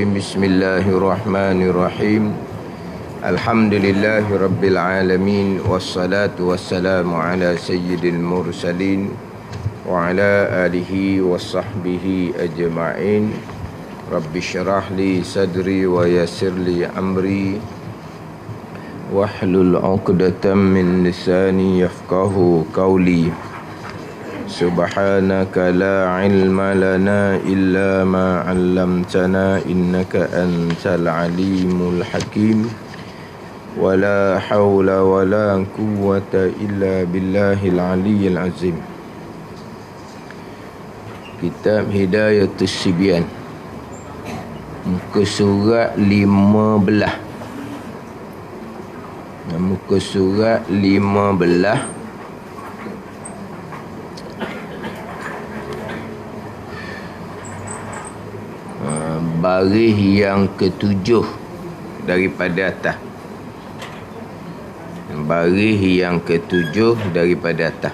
Bismillahirrahmanirrahim. Alhamdulillahirabbil alamin wassalatu wassalamu ala sayyidil mursalin wa ala alihi washabbihi ajma'in. Rabbi syrah li sadri wa yassir li amri wahlul 'uqdatam min lisani yafqahu qawli. Subhanaka la ilma lana illa ma 'allamtana innaka antal alimul hakim. Wala haula wala quwwata illa billahil aliyyil azim. Kitab Hidayatus Sibyan, muka surat 15. Muka surat 15. Baris yang ketujuh daripada atas. Baris yang ketujuh daripada atas.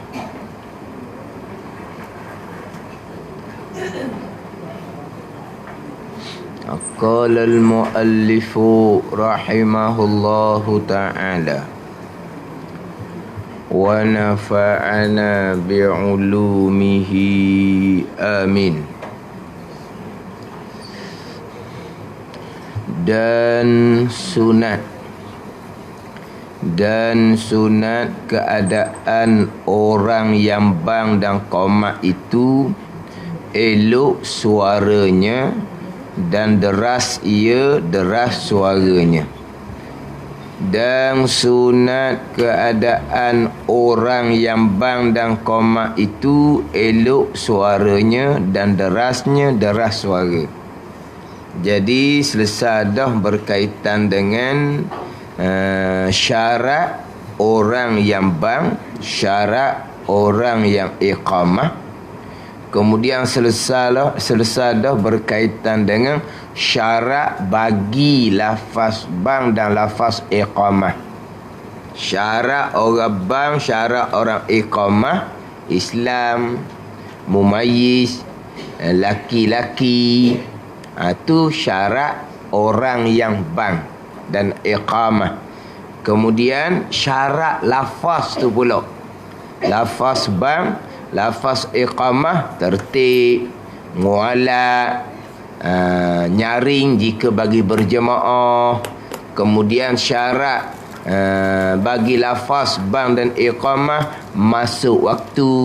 Qala al-muallifu rahimahullahu ta'ala wa nafa'ana bi'ulumihi amin. Dan sunat keadaan orang yang bang dan qomat itu elok suaranya dan deras suaranya. Dan sunat keadaan orang yang bang dan qomat itu elok suaranya dan deras suara. Jadi selesai dah berkaitan dengan syarat orang yang bang, syarat orang yang iqamah. Kemudian selesai dah berkaitan dengan syarat bagi lafaz bang dan lafaz iqamah. Syarat orang bang, syarat orang iqamah, Islam, mumayyiz, laki-laki. Itu syarat orang yang bang dan iqamah. Kemudian syarat lafaz tu pula. Lafaz bang, lafaz iqamah, tertib, muala, nyaring jika bagi berjemaah. Kemudian syarat bagi lafaz bang dan iqamah, masuk waktu.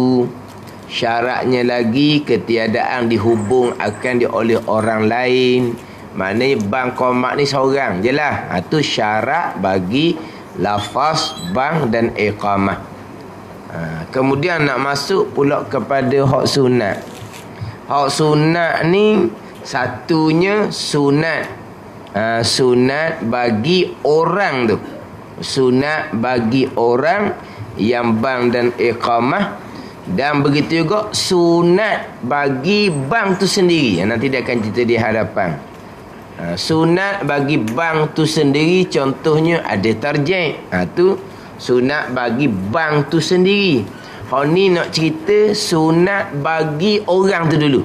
Syaratnya lagi ketiadaan dihubung akan oleh orang lain. Maknanya bang qomat ni seorang je lah. Itu syarat bagi lafaz bang dan iqamah. Kemudian nak masuk pula kepada hak sunat. Hak sunat ni satunya sunat. Sunat bagi orang tu. Sunat bagi orang yang bang dan iqamah. Dan begitu juga sunat bagi bang tu sendiri. Nanti dia akan cerita di hadapan. Sunat bagi bang tu sendiri, contohnya ada tarjih. Tu sunat bagi bang tu sendiri. Hal ni nak cerita sunat bagi orang tu dulu.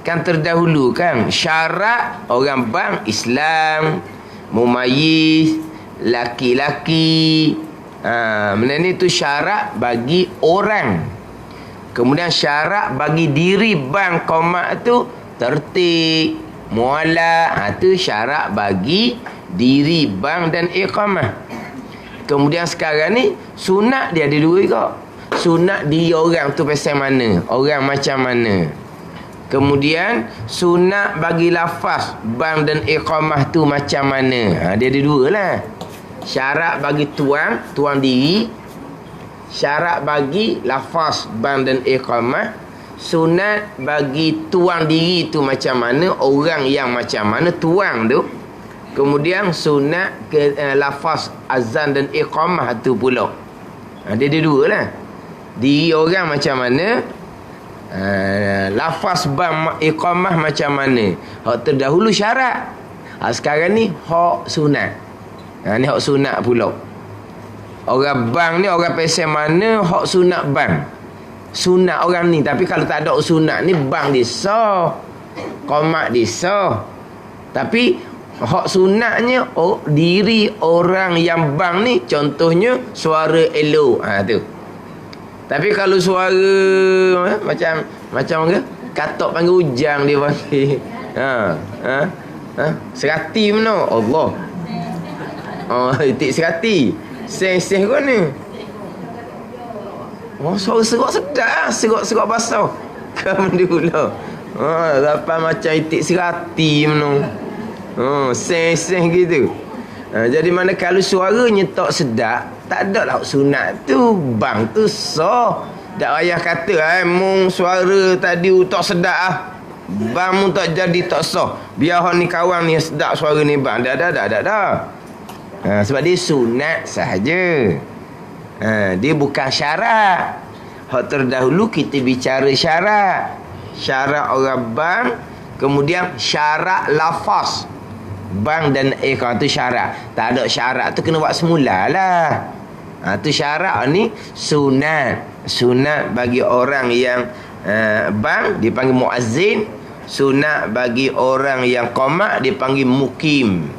Kan terdahulu kan syarat orang bang, Islam, mumayyiz, laki-laki. Benda ni tu syarat bagi orang. Kemudian syarat bagi diri bang qomat tu tertib, muala. Tu syarat bagi diri bang dan iqamah. Kemudian sekarang ni sunat dia ada dua juga. Sunat diri orang tu pasal mana, orang macam mana. Kemudian sunat bagi lafaz bang dan iqamah tu macam mana. Dia ada dua lah. Syarat bagi tuan diri, syarat bagi lafaz bang dan iqamah. Sunat bagi tuan diri tu macam mana, orang yang macam mana tuan tu. Kemudian sunat lafaz azan dan iqamah tu pula. Dia ada dua lah. Diri orang macam mana, lafaz bang iqamah macam mana. Hak terdahulu syarat. Sekarang ni hak sunat. Ni hak sunat pula. Orang bang ni orang pesen mana hak sunat bang. Sunat orang ni. Tapi kalau tak ada sunat ni, bang dia sah, qomat dia sah. Tapi hak sunatnya diri orang yang bang ni, contohnya suara elok. Tu. Tapi kalau suara macam ke? Katok panggil ujang dia panggil. Serati mana? Allah. Itik serati. Seng-seng kau ni. Suara serok sedap. Serok basah. Kamu dulu. Lepas macam itik serati mana. Seng-seng gitu. Jadi mana kalau suaranya tak sedap, tak ada lah sunat tu. Bang tu sah. Tak payah kata mung suara tadi tak sedap ah. Bang mu tak jadi tak sah. Biar hak ni kawan ni sedap suara ni bang. Dah. Sebab dia sunat sahaja. Dia bukan syarat. Hak terdahulu kita bicara syarat. Syarat orang bang, kemudian syarat lafaz. Bang dan iqam tu syarat. Tak ada syarat tu kena buat semula lah. Tu syarat ni sunat. Sunat bagi orang yang bang dipanggil muazzin. Sunat bagi orang yang qamat dipanggil mukim.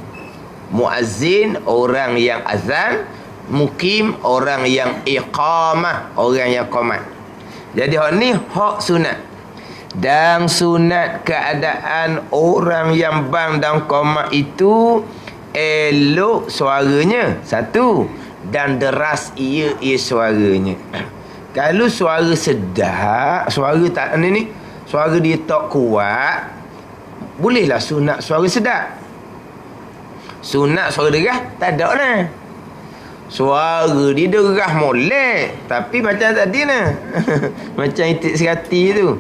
Muazzin orang yang azan, mukim orang yang iqamah, orang yang qamat. Jadi hak ni hak sunat. Dan sunat keadaan orang yang bang dan qamat itu elok suaranya, satu, dan deras ia suaranya. Kalau suara sedap, suara tak ni suara dia tak kuat, bolehlah sunat suara sedap. Sunat suara derah tak ada lah. Suara dia derah molek, tapi macam tadi lah. Macam itik serati tu.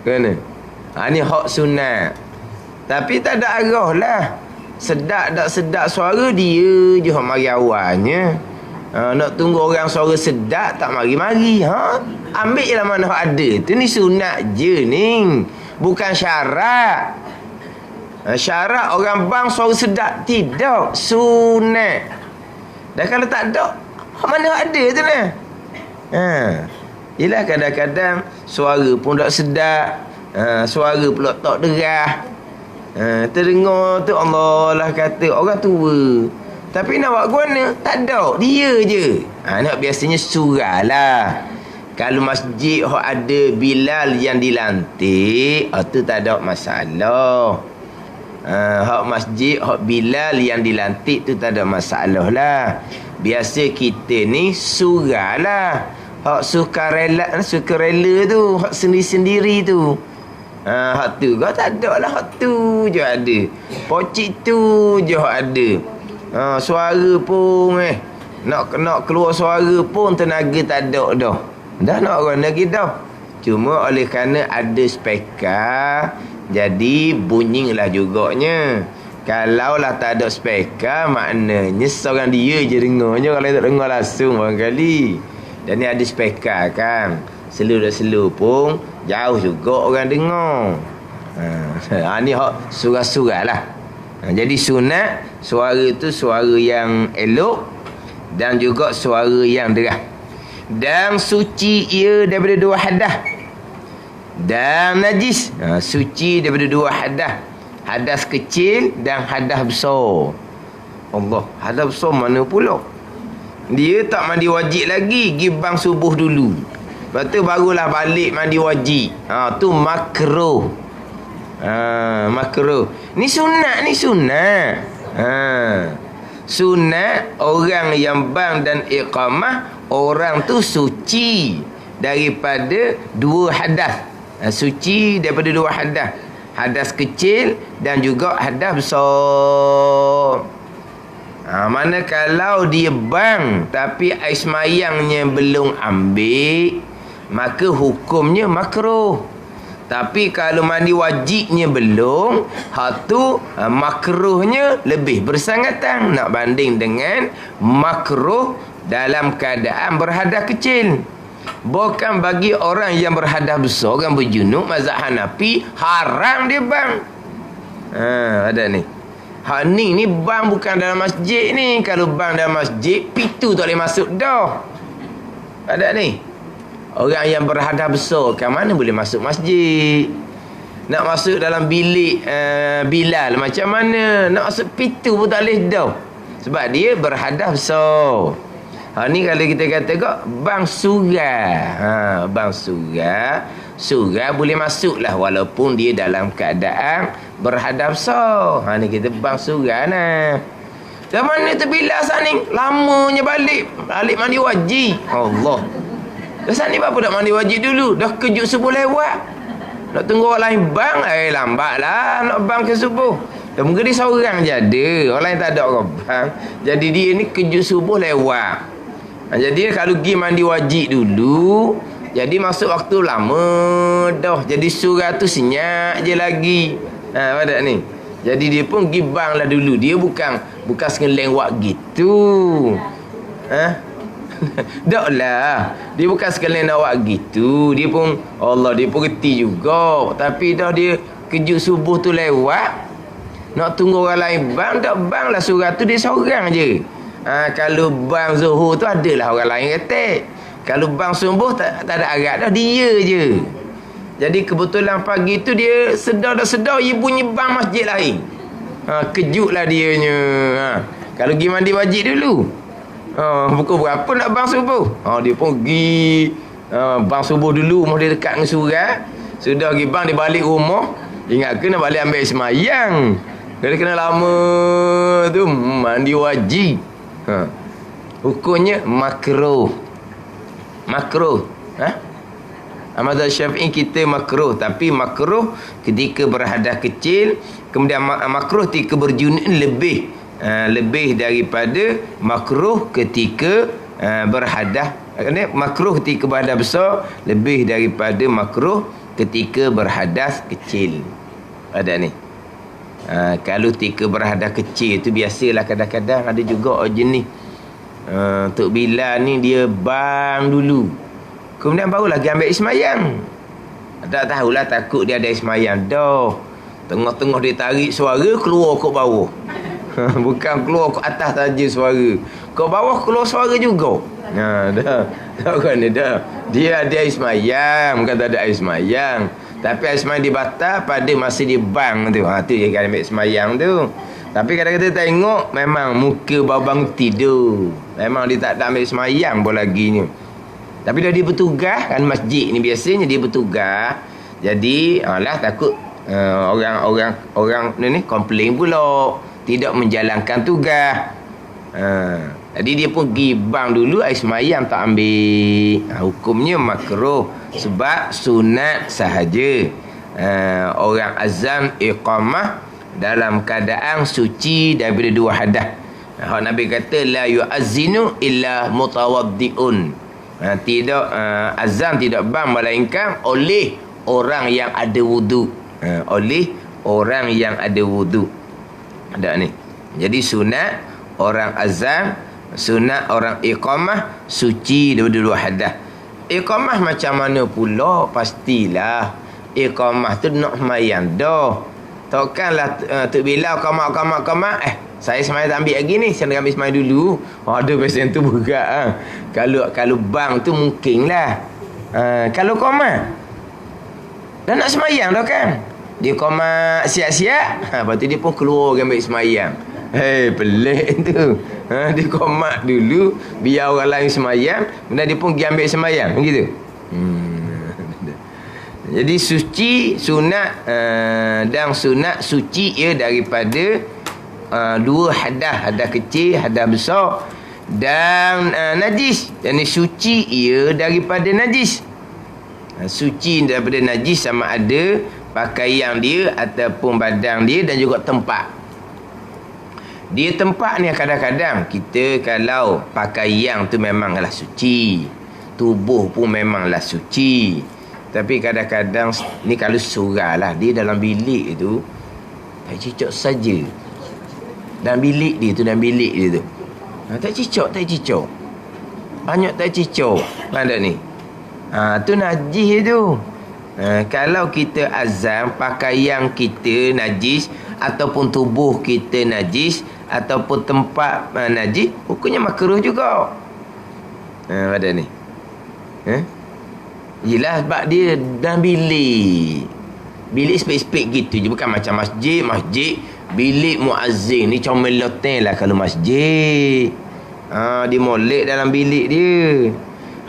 Kena. Ni hak sunat. Tapi tak ada arah lah. Sedap tak sedap suara dia je hak mari awalnya. Nak tunggu orang suara sedap tak mari-mari. Ambil je lah mana hak ada. Tu ni sunat je ni. Bukan syarat. Syarat orang bang suara sedap. Tidak. Sunat. Dan kalau tak ada, hak mana hak ada tu lah. Yelah kadang-kadang suara pun tak sedap. Suara pula tak derah. Terdengar tu Allah lah kata orang tua. Tapi nak buat guna tak ada. Dia je. Nak biasanya surah lah. Kalau masjid ada Bilal yang dilantik, tu tak ada masalah. Hak masjid Bilal yang dilantik tu tak ada masalah lah. Biasa kita ni surah lah. Hak sukarela tu, hak sendiri-sendiri tu. Hak tu kau tak ada lah. Hak tu je ada. Pocik tu je hak ada. Suara pun nak keluar suara pun tenaga tak ada dah. Dah nak orang lagi dah. Cuma oleh kerana ada speaker, jadi bunyilah juganya. Kalau lah tak ada speaker, maknanya seorang dia je dengarnya. Kalau tak dengar langsung barangkali. Dan ni ada speaker kan, slow pun jauh juga orang dengar. Ni hak surah-surah lah. Jadi sunat suara tu suara yang elok dan juga suara yang derah. Dan suci ia daripada dua hadas dan najis. Suci daripada dua hadas. Hadas kecil dan hadas besar. Allah, hadas besar mana pula? Dia tak mandi wajib lagi, pergi bang subuh dulu. Lepas tu barulah balik mandi wajib. Tu makruh. Makruh. Ni sunat. Sunat orang yang bang dan iqamah, orang tu suci daripada dua hadas. Suci daripada dua hadas. Hadas kecil dan juga hadas besar. Mana kalau dia bang tapi air semayangnya belum ambil, maka hukumnya makruh. Tapi kalau mandi wajibnya belum, tu makruhnya lebih bersangatan nak banding dengan makruh dalam keadaan berhadas kecil. Bukan bagi orang yang berhadas besar, orang berjunub mazhab Hanafi haram dia bang. Ada ni. Hak ni bang bukan dalam masjid ni. Kalau bang dalam masjid, pintu tak boleh masuk dah. Ada ni. Orang yang berhadas besar kan mana boleh masuk masjid. Nak masuk dalam bilik Bilal, macam mana? Nak masuk pintu pun tak boleh dah. Sebab dia berhadap so. Ni kalau kita kata kok bang surah. Bang surah. Surah boleh masuk lah walaupun dia dalam keadaan berhadap so. Ni kita bang surah nah. Dah mana tu Bilal saat ni? Lamanya balik mandi wajib. Allah. Dah saat ni apa nak mandi wajib dulu? Dah kejut subuh lewat. Nak tunggu orang lain bang, lambat lah nak bang ke subuh. Dah mungkin dia seorang je ada. Orang lain tak ada orang bang. Jadi dia ni kejut subuh lewat. Jadi kalau pergi mandi wajib dulu, jadi masuk waktu lama dah. Jadi surah tu senyap je lagi. Pada ni. Jadi dia pun pergi bang lah dulu. Dia bukan sengeleng wak gitu. Tak lah. Dia bukan sekalian nak buat gitu. Dia pun Allah, dia pun reti juga. Tapi dah dia kejut subuh tu lewat, nak tunggu orang lain bang. Tak bang lah surah tu dia seorang je. Kalau bang zuhur tu adalah orang lain kata. Kalau bang subuh tak ada arat dah, dia je. Jadi kebetulan pagi tu dia sedar dia bunyi bang masjid lain. Kejut lah dianya. Kalau pergi mandi wajib dulu. Pukul berapa nak bang subuh? Dia pun pergi bang subuh dulu. Dia dekat dengan surah. Sudah pergi bang, dia balik rumah. Ingat ke nak balik ambil semayang. Dia kena lama tu mandi wajib. Hukumnya makruh. Mazhab Syafi'i kita makruh. Tapi makruh ketika berhadas kecil. Kemudian makruh ketika berjunun lebih daripada makruh ketika berhadas. Makruh ketika berhadas besar lebih daripada makruh ketika berhadas kecil. Ada ni. Kalau ketika berhadas kecil tu biasalah kadang-kadang ada juga jenis Tok Bilal ni dia bang dulu. Kemudian barulah dia ambil ismayang. Tak tahulah, takut dia ada ismayang dah. Tengah-tengah dia tarik suara keluar ke bawah. Bukan keluar ke atas saja suara. Ke bawah keluar suara juga. Dah. Tak kan dah. Dia ada ismayang, bukan tak ada ismayang. Tapi ismayang dibatal pada masa dia bang tu. Tu dia kan ambil ismayang tu. Tapi kadang-kadang tengok memang muka babang tidur. Memang dia tak ada ambil ismayang pun lagi ni. Tapi dah dia bertugas kan, masjid ni biasanya dia bertugas. Jadi takut orang ni komplain pula tidak menjalankan tugas. Jadi dia pun pergi bang dulu, air semayang tak ambil. Hukumnya makruh sebab sunat sahaja. Orang azan iqamah dalam keadaan suci daripada dua hadas. Nabi kata la yu'azzinu illa mutawaddiun. Tidak azan tidak bang melainkan oleh orang yang ada wudu. Oleh orang yang ada wudu. Ada ni. Jadi sunat orang azan, sunat orang iqamah suci daripada dua hadas. Iqamah macam mana pula? Pastilah iqamah tu nak semayang dah. Takkanlah Tok Bilal qamat. Saya semayang tak ambil lagi ni, saya nak ambil semayang dulu. Ada pesen tu berat. Kalau bang tu mungkinlah. Kalau qamat dah nak semayang dah kan. Dia qamat siap-siap. Lepas tu dia pun keluar ambil semayang. Pelik tu. Dia qamat dulu biar orang lain semayang, kemudian dia pun pergi ambil semayang. Begitu. Jadi suci sunat dan sunat suci ia daripada dua hadas kecil, hadas besar dan najis. Dan suci ia daripada najis. Suci daripada najis sama ada pakaian dia ataupun badan dia dan juga tempat. Dia tempat ni kadang-kadang kita kalau pakaian tu memanglah suci, tubuh pun memanglah suci. Tapi kadang-kadang ni kalau surah lah, dia dalam bilik tu tak cicak saja. Dalam bilik dia tu tak cicak. Banyak tak cicak. Ada ni. Tu najis tu. Kalau kita azam pakaian kita najis ataupun tubuh kita najis ataupun tempat najis, hukumnya makruh juga. Ada ni. Yelah sebab dia dalam bilik. Bilik spek-spek gitu je. Bukan macam masjid. Bilik muazzin ni comel loteng lah kalau masjid. Dia molek dalam bilik dia.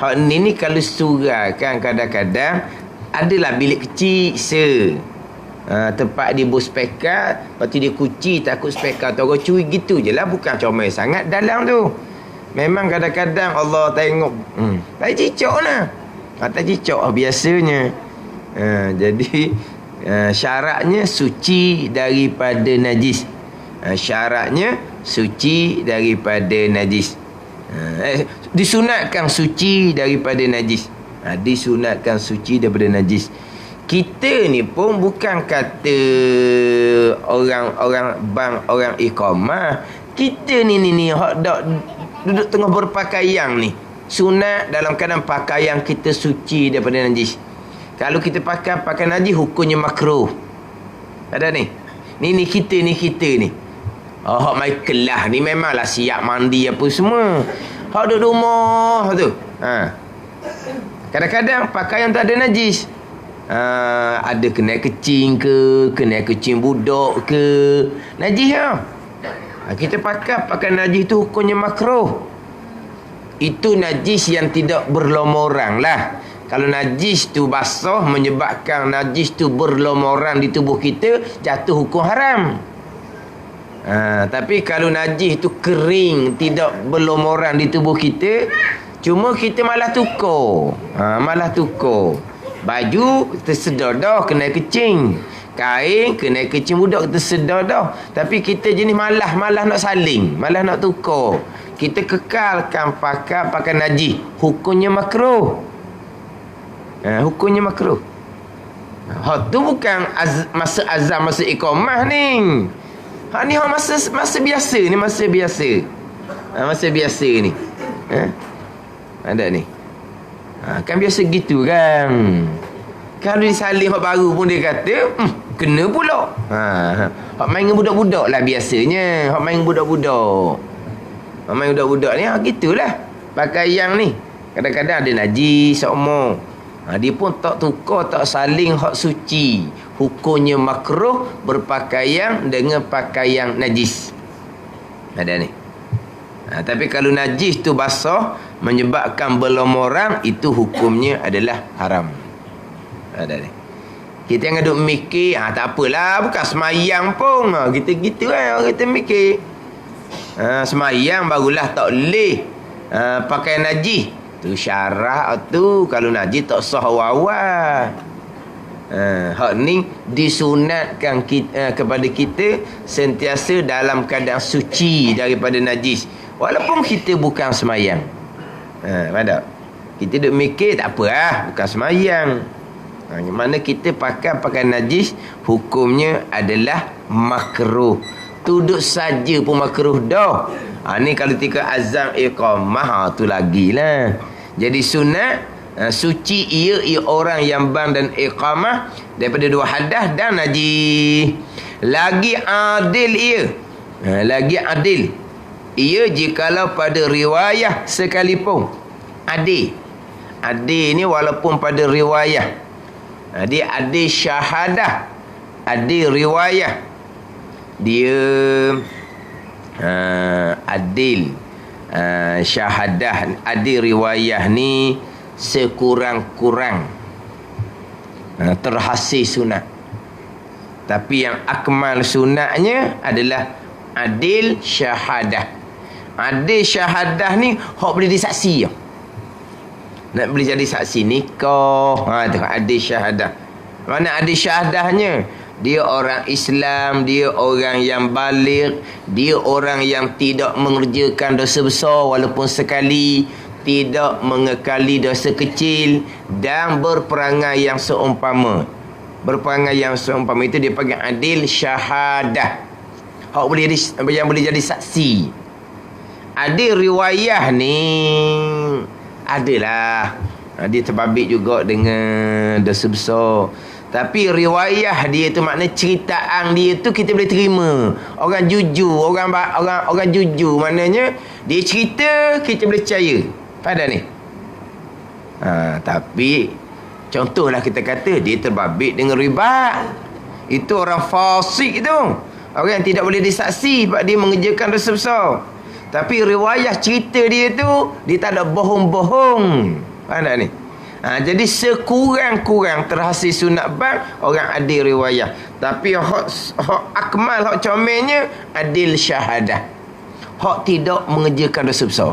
Hak ni kalau surah kan kadang-kadang adalah bilik kecil tempat dia berspekar, lepas tu dia kunci takut spekar tu orang curi gitu je lah. Bukan comel sangat dalam tu. Memang kadang-kadang Allah tengok tak cicok lah. Tak cicok biasanya. Jadi syaratnya suci daripada najis. Syaratnya suci daripada najis. Disunatkan suci daripada najis. Disunatkan suci daripada najis. Kita ni pun bukan kata orang bang, orang iqamah. Kita ni hak dak duduk tengah berpakaian ni. Sunat dalam keadaan pakaian kita suci daripada najis. Kalau kita pakai najis, hukumnya makruh. Ada ni. Ni kita ni. Hak Michael lah ni memanglah siap mandi apa semua. Hak duduk rumah tu. Kadang-kadang pakaian tak ada najis. Ada kena kecing ke, kena kecing budak ke, najis lah. Kita pakai najis tu hukumnya makruh. Itu najis yang tidak berlomorang lah. Kalau najis tu basah menyebabkan najis tu berlomorang di tubuh kita, jatuh hukum haram. Tapi kalau najis tu kering, tidak berlomorang di tubuh kita, cuma kita malah tukar. Baju tersedar dah kena kecing. Kain kena kecing budak tersedar dah. Tapi kita jenis malah nak saling, malah nak tukar. Kita kekalkan pakai najis, hukumnya makruh. Hukumnya makruh. Hak tu bukan masa azam, masa iqamah ni. Hak ni masa biasa ni, masa biasa ni. Ada ni. Kan biasa gitu kan. Kalau disalin hak baru pun dia kata kena pula. Hak main dengan budak-budak lah biasanya. Hak main dengan budak-budak. Main budak-budak ni gitulah. Pakai yang ni kadang-kadang ada najis semua. Dia pun tak tukar, tak saling hak suci. Hukumnya makruh berpakaian dengan pakaian najis. Ada ni. Tapi kalau najis tu basah menyebabkan berlomorang, itu hukumnya adalah haram. Ada ni. Kita yang duk mikir, tak apalah, bukan semayang pun. Kita gitu kan kita mikir. Semayang barulah tak boleh pakai najis. Tu syarat tu, kalau najis tak sah awal-awal. Hak ni disunatkan kepada kita sentiasa dalam keadaan suci daripada najis. Walaupun kita bukan semayang. Pada kita duk mikir tak apa lah, bukan semayang. Mana kita pakai najis, hukumnya adalah makruh. Duduk saja pun makruh dah. Ni kalau tika azam iqamah tu lagilah. Jadi sunat suci ia orang yang bang dan iqamah daripada dua hadas dan najis. Lagi adil ia. Lagi adil ia jikalau pada riwayah sekalipun. Adil ni walaupun pada riwayah. Dia adil syahadah, adil riwayah. Dia adil syahadah, adil riwayah ni sekurang-kurang terhasil sunat. Tapi yang akmal sunatnya adalah adil syahadah. Adil syahadah ni hak boleh disaksi. Nak boleh jadi saksi nikah. Tengok adil syahadah. Mana adil syahadahnya? Dia orang Islam, dia orang yang baligh, dia orang yang tidak mengerjakan dosa besar walaupun sekali, tidak mengekali dosa kecil dan berperangai yang seumpama. Berperangai yang seumpama itu dia panggil adil syahadah. Hak boleh yang boleh jadi saksi. Adil riwayah ni adalah dia terbabit juga dengan dosa besar. Tapi riwayah dia tu makna ceritaan dia tu kita boleh terima. Orang jujur, orang jujur, maknanya dia cerita kita boleh percaya. Pada ni. Tapi Contohlah kita kata dia terbabit dengan riba. Itu orang fasik tu. Orang yang tidak boleh disaksi sebab dia mengerjakan dosa besar. Tapi riwayat cerita dia tu, dia tak ada bohong-bohong. Faham tak ni? Jadi sekurang-kurang terhasil sunat bang, orang adil riwayat. Tapi hak akmal, hak comelnya adil syahadah. Hak tidak mengerjakan dosa besar.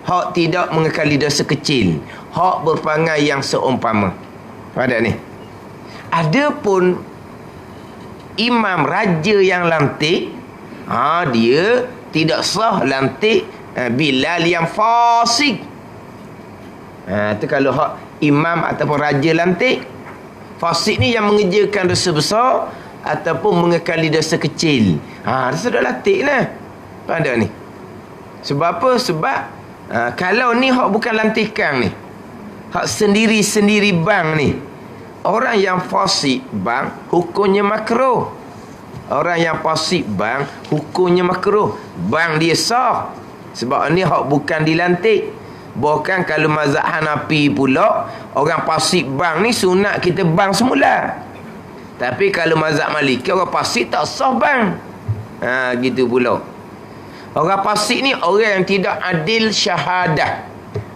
Hak tidak mengekali dosa kecil. Hak berperangai yang seumpama. Faham tak ni? Adapun imam raja yang lantik, dia tidak sah lantik Bilal yang fasik. Tu kalau hak imam ataupun raja lantik. Fasik ni yang mengerjakan dosa besar ataupun mengekali dosa kecil. Dia sudah lantik lah. Faham tak ni? Sebab apa? Sebab kalau ni hak bukan lantikan ni, hak sendiri-sendiri bang ni, orang yang fasik bang hukumnya makruh. Orang yang fasik bang hukumnya makruh. Bang dia sah. Sebab ni hak bukan dilantik. Bahkan kalau mazhab Hanafi pula, orang fasik bang ni sunat kita bang semula. Tapi kalau mazhab Maliki, orang fasik tak sah bang. Gitu pula. Orang fasik ni orang yang tidak adil syahadah.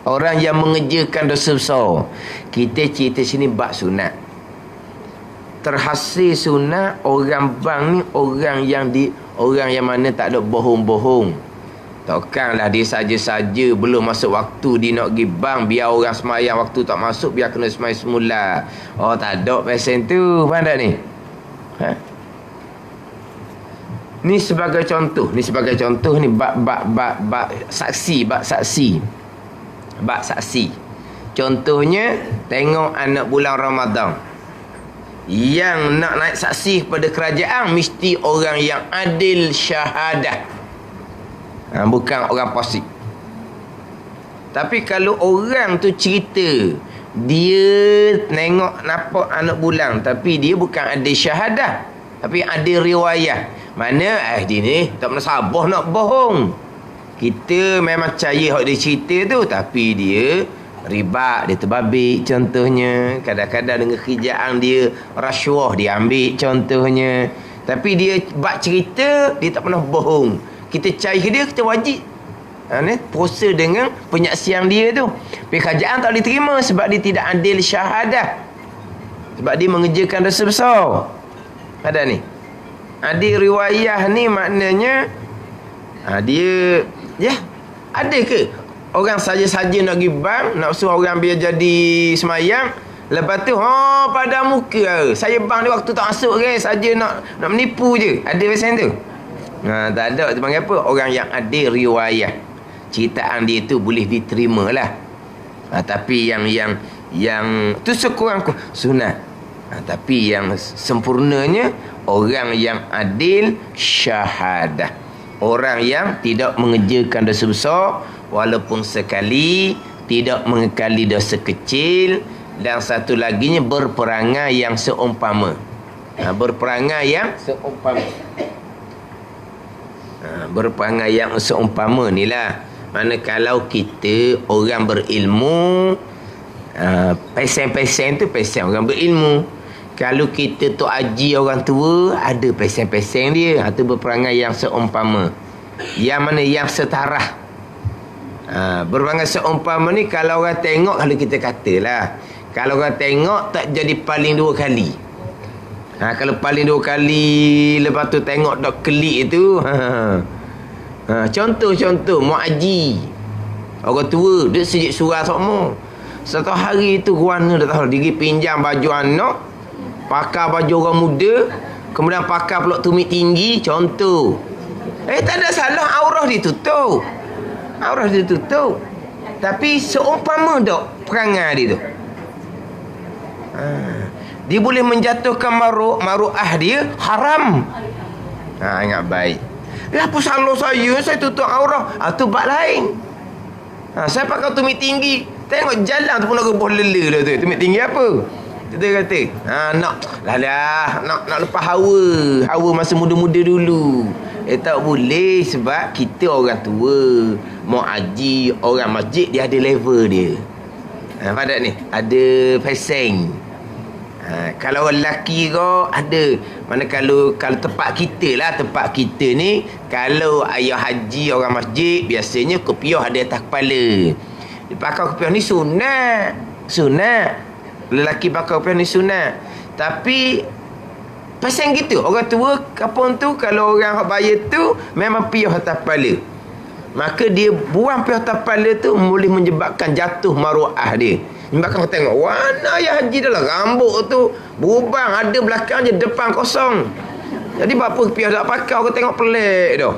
Orang yang mengerjakan dosa besar. Kita cerita sini bab sunat. Terhasil sunat orang bang ni orang yang mana tak ada bohong-bohong. Takkanlah dia saja-saja belum masuk waktu dia nak pergi bang, biar orang semayang waktu tak masuk, biar kena semayang semula. Tak ada pesen tu. Faham tak ni? Ni sebagai contoh ni bab saksi. Bab saksi. Contohnya tengok anak bulan Ramadan. Yang nak naik saksi kepada kerajaan mesti orang yang adil syahadah. Bukan orang fasik. Tapi kalau orang tu cerita dia tengok nampak anak bulan tapi dia bukan adil syahadah, tapi adil riwayat. Mana dia ni tak pernah sabar nak bohong. Kita memang percaya hak dia cerita tu, tapi dia riba, dia terbabit contohnya. Kadang-kadang dengan kerjaan dia rasuah dia ambil contohnya. Tapi dia bak cerita dia tak pernah bohong. Kita percaya dia, kita wajib puasa dengan penyaksian dia tu. Tapi kerajaan tak diterima sebab dia tidak adil syahadah. Sebab dia mengerjakan dosa besar. Ada ni. Adil riwayah ni maknanya dia ada ke orang saja-saja nak pergi bang, nak suruh orang biar jadi semayang, lepas tu pada muka saya bang dia waktu tak masuk ke, saja nak menipu je. Ada macam tu? Tak ada. Tu panggil apa? Orang yang adil riwayah. Ceritaan dia tu boleh diterima lah. Tapi yang tu sekurang sunat. Tapi yang sempurnanya orang yang adil syahadah. Orang yang tidak mengerjakan dosa besar walaupun sekali, tidak mengekali dosa kecil, dan satu laginya berperangai yang seumpama. Berperangai yang seumpama. Berperangai yang seumpama ni lah. Mana kalau kita orang berilmu, pesen-pesen tu pesen orang berilmu. Kalau kita tu haji orang tua, ada pesen-pesen dia. Itu berperangai yang seumpama. Yang mana yang setarah. Berperangai seumpama ni kalau orang tengok, kalau kita katalah, kalau orang tengok tak jadi paling 2 kali. Kalau paling 2 kali, lepas tu tengok dok kelik itu. Contoh mau haji. Orang tua, dia sejik surah semua. Satu hari tu warna dah tahu, dia pinjam baju anak, pakai baju orang muda, kemudian pakai peluk tumit tinggi, contoh. Tak ada salah, aurah ditutup. Tapi seumpama dok perangai dia tu. Dia boleh menjatuhkan maru'ah dia haram. Ingat baik. Apa salah saya tutup aurah? Tu bab lain. Saya pakai tumit tinggi, tengok jalan tu pun nak rebah lela dah tu. Tumit tinggi apa? Kita kata nak lepas hawa masa muda-muda dulu. Tak boleh, sebab kita orang tua mau haji, orang masjid dia ada level dia. Pada ni ada peseng. Kalau orang lelaki ko ada. Mana kalau tempat kita lah, tempat kita ni kalau ayah haji orang masjid biasanya kopiah ada atas kepala. Dia pakai kopiah ni sunat. Lelaki pakai kopiah ni sunat. Tapi pasal gitu orang tua kampung tu kalau orang hak bayar tu memang piah atas kepala. Maka dia buang piah atas kepala tu boleh menyebabkan jatuh maruah dia. Menyebabkan kau tengok warna ayah haji dah lah rambut tu berubang, ada belakang je, depan kosong. Jadi apa piah tak pakai kau tengok pelik dah.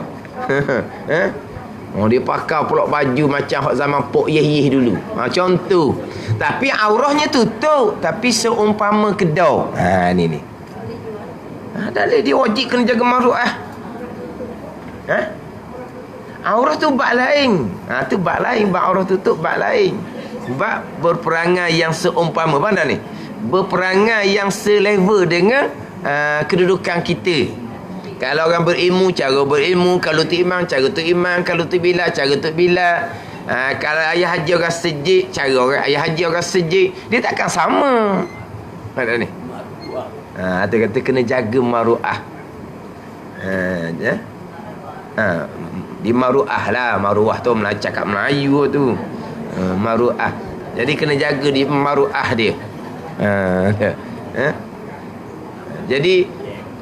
Dia pakai pula baju macam hak zaman Pok Yeh dulu. Macam tu. Tapi aurahnya tutup, tapi seumpama kedau. Ni. Dah lah dia wajib kena jaga maruah. Aurah tu bab lain. Tu bab lain, bab aurah tutup bab lain. Bab berperangai yang seumpama. Pandang ni. Berperangai yang selevel dengan kedudukan kita. Kalau orang berilmu, cara berilmu. Kalau tu imam, cara tu imam. Kalau tu bila, cara tu bila. Kalau ayah haji orang sejik, cara orang ayah haji orang sejik, dia takkan sama. Pandang ni. Tu kata kena jaga maruah. Di maruah lah. Maruah tu cakap Melayu tu. Maruah. Jadi kena jaga di maruah dia. Jadi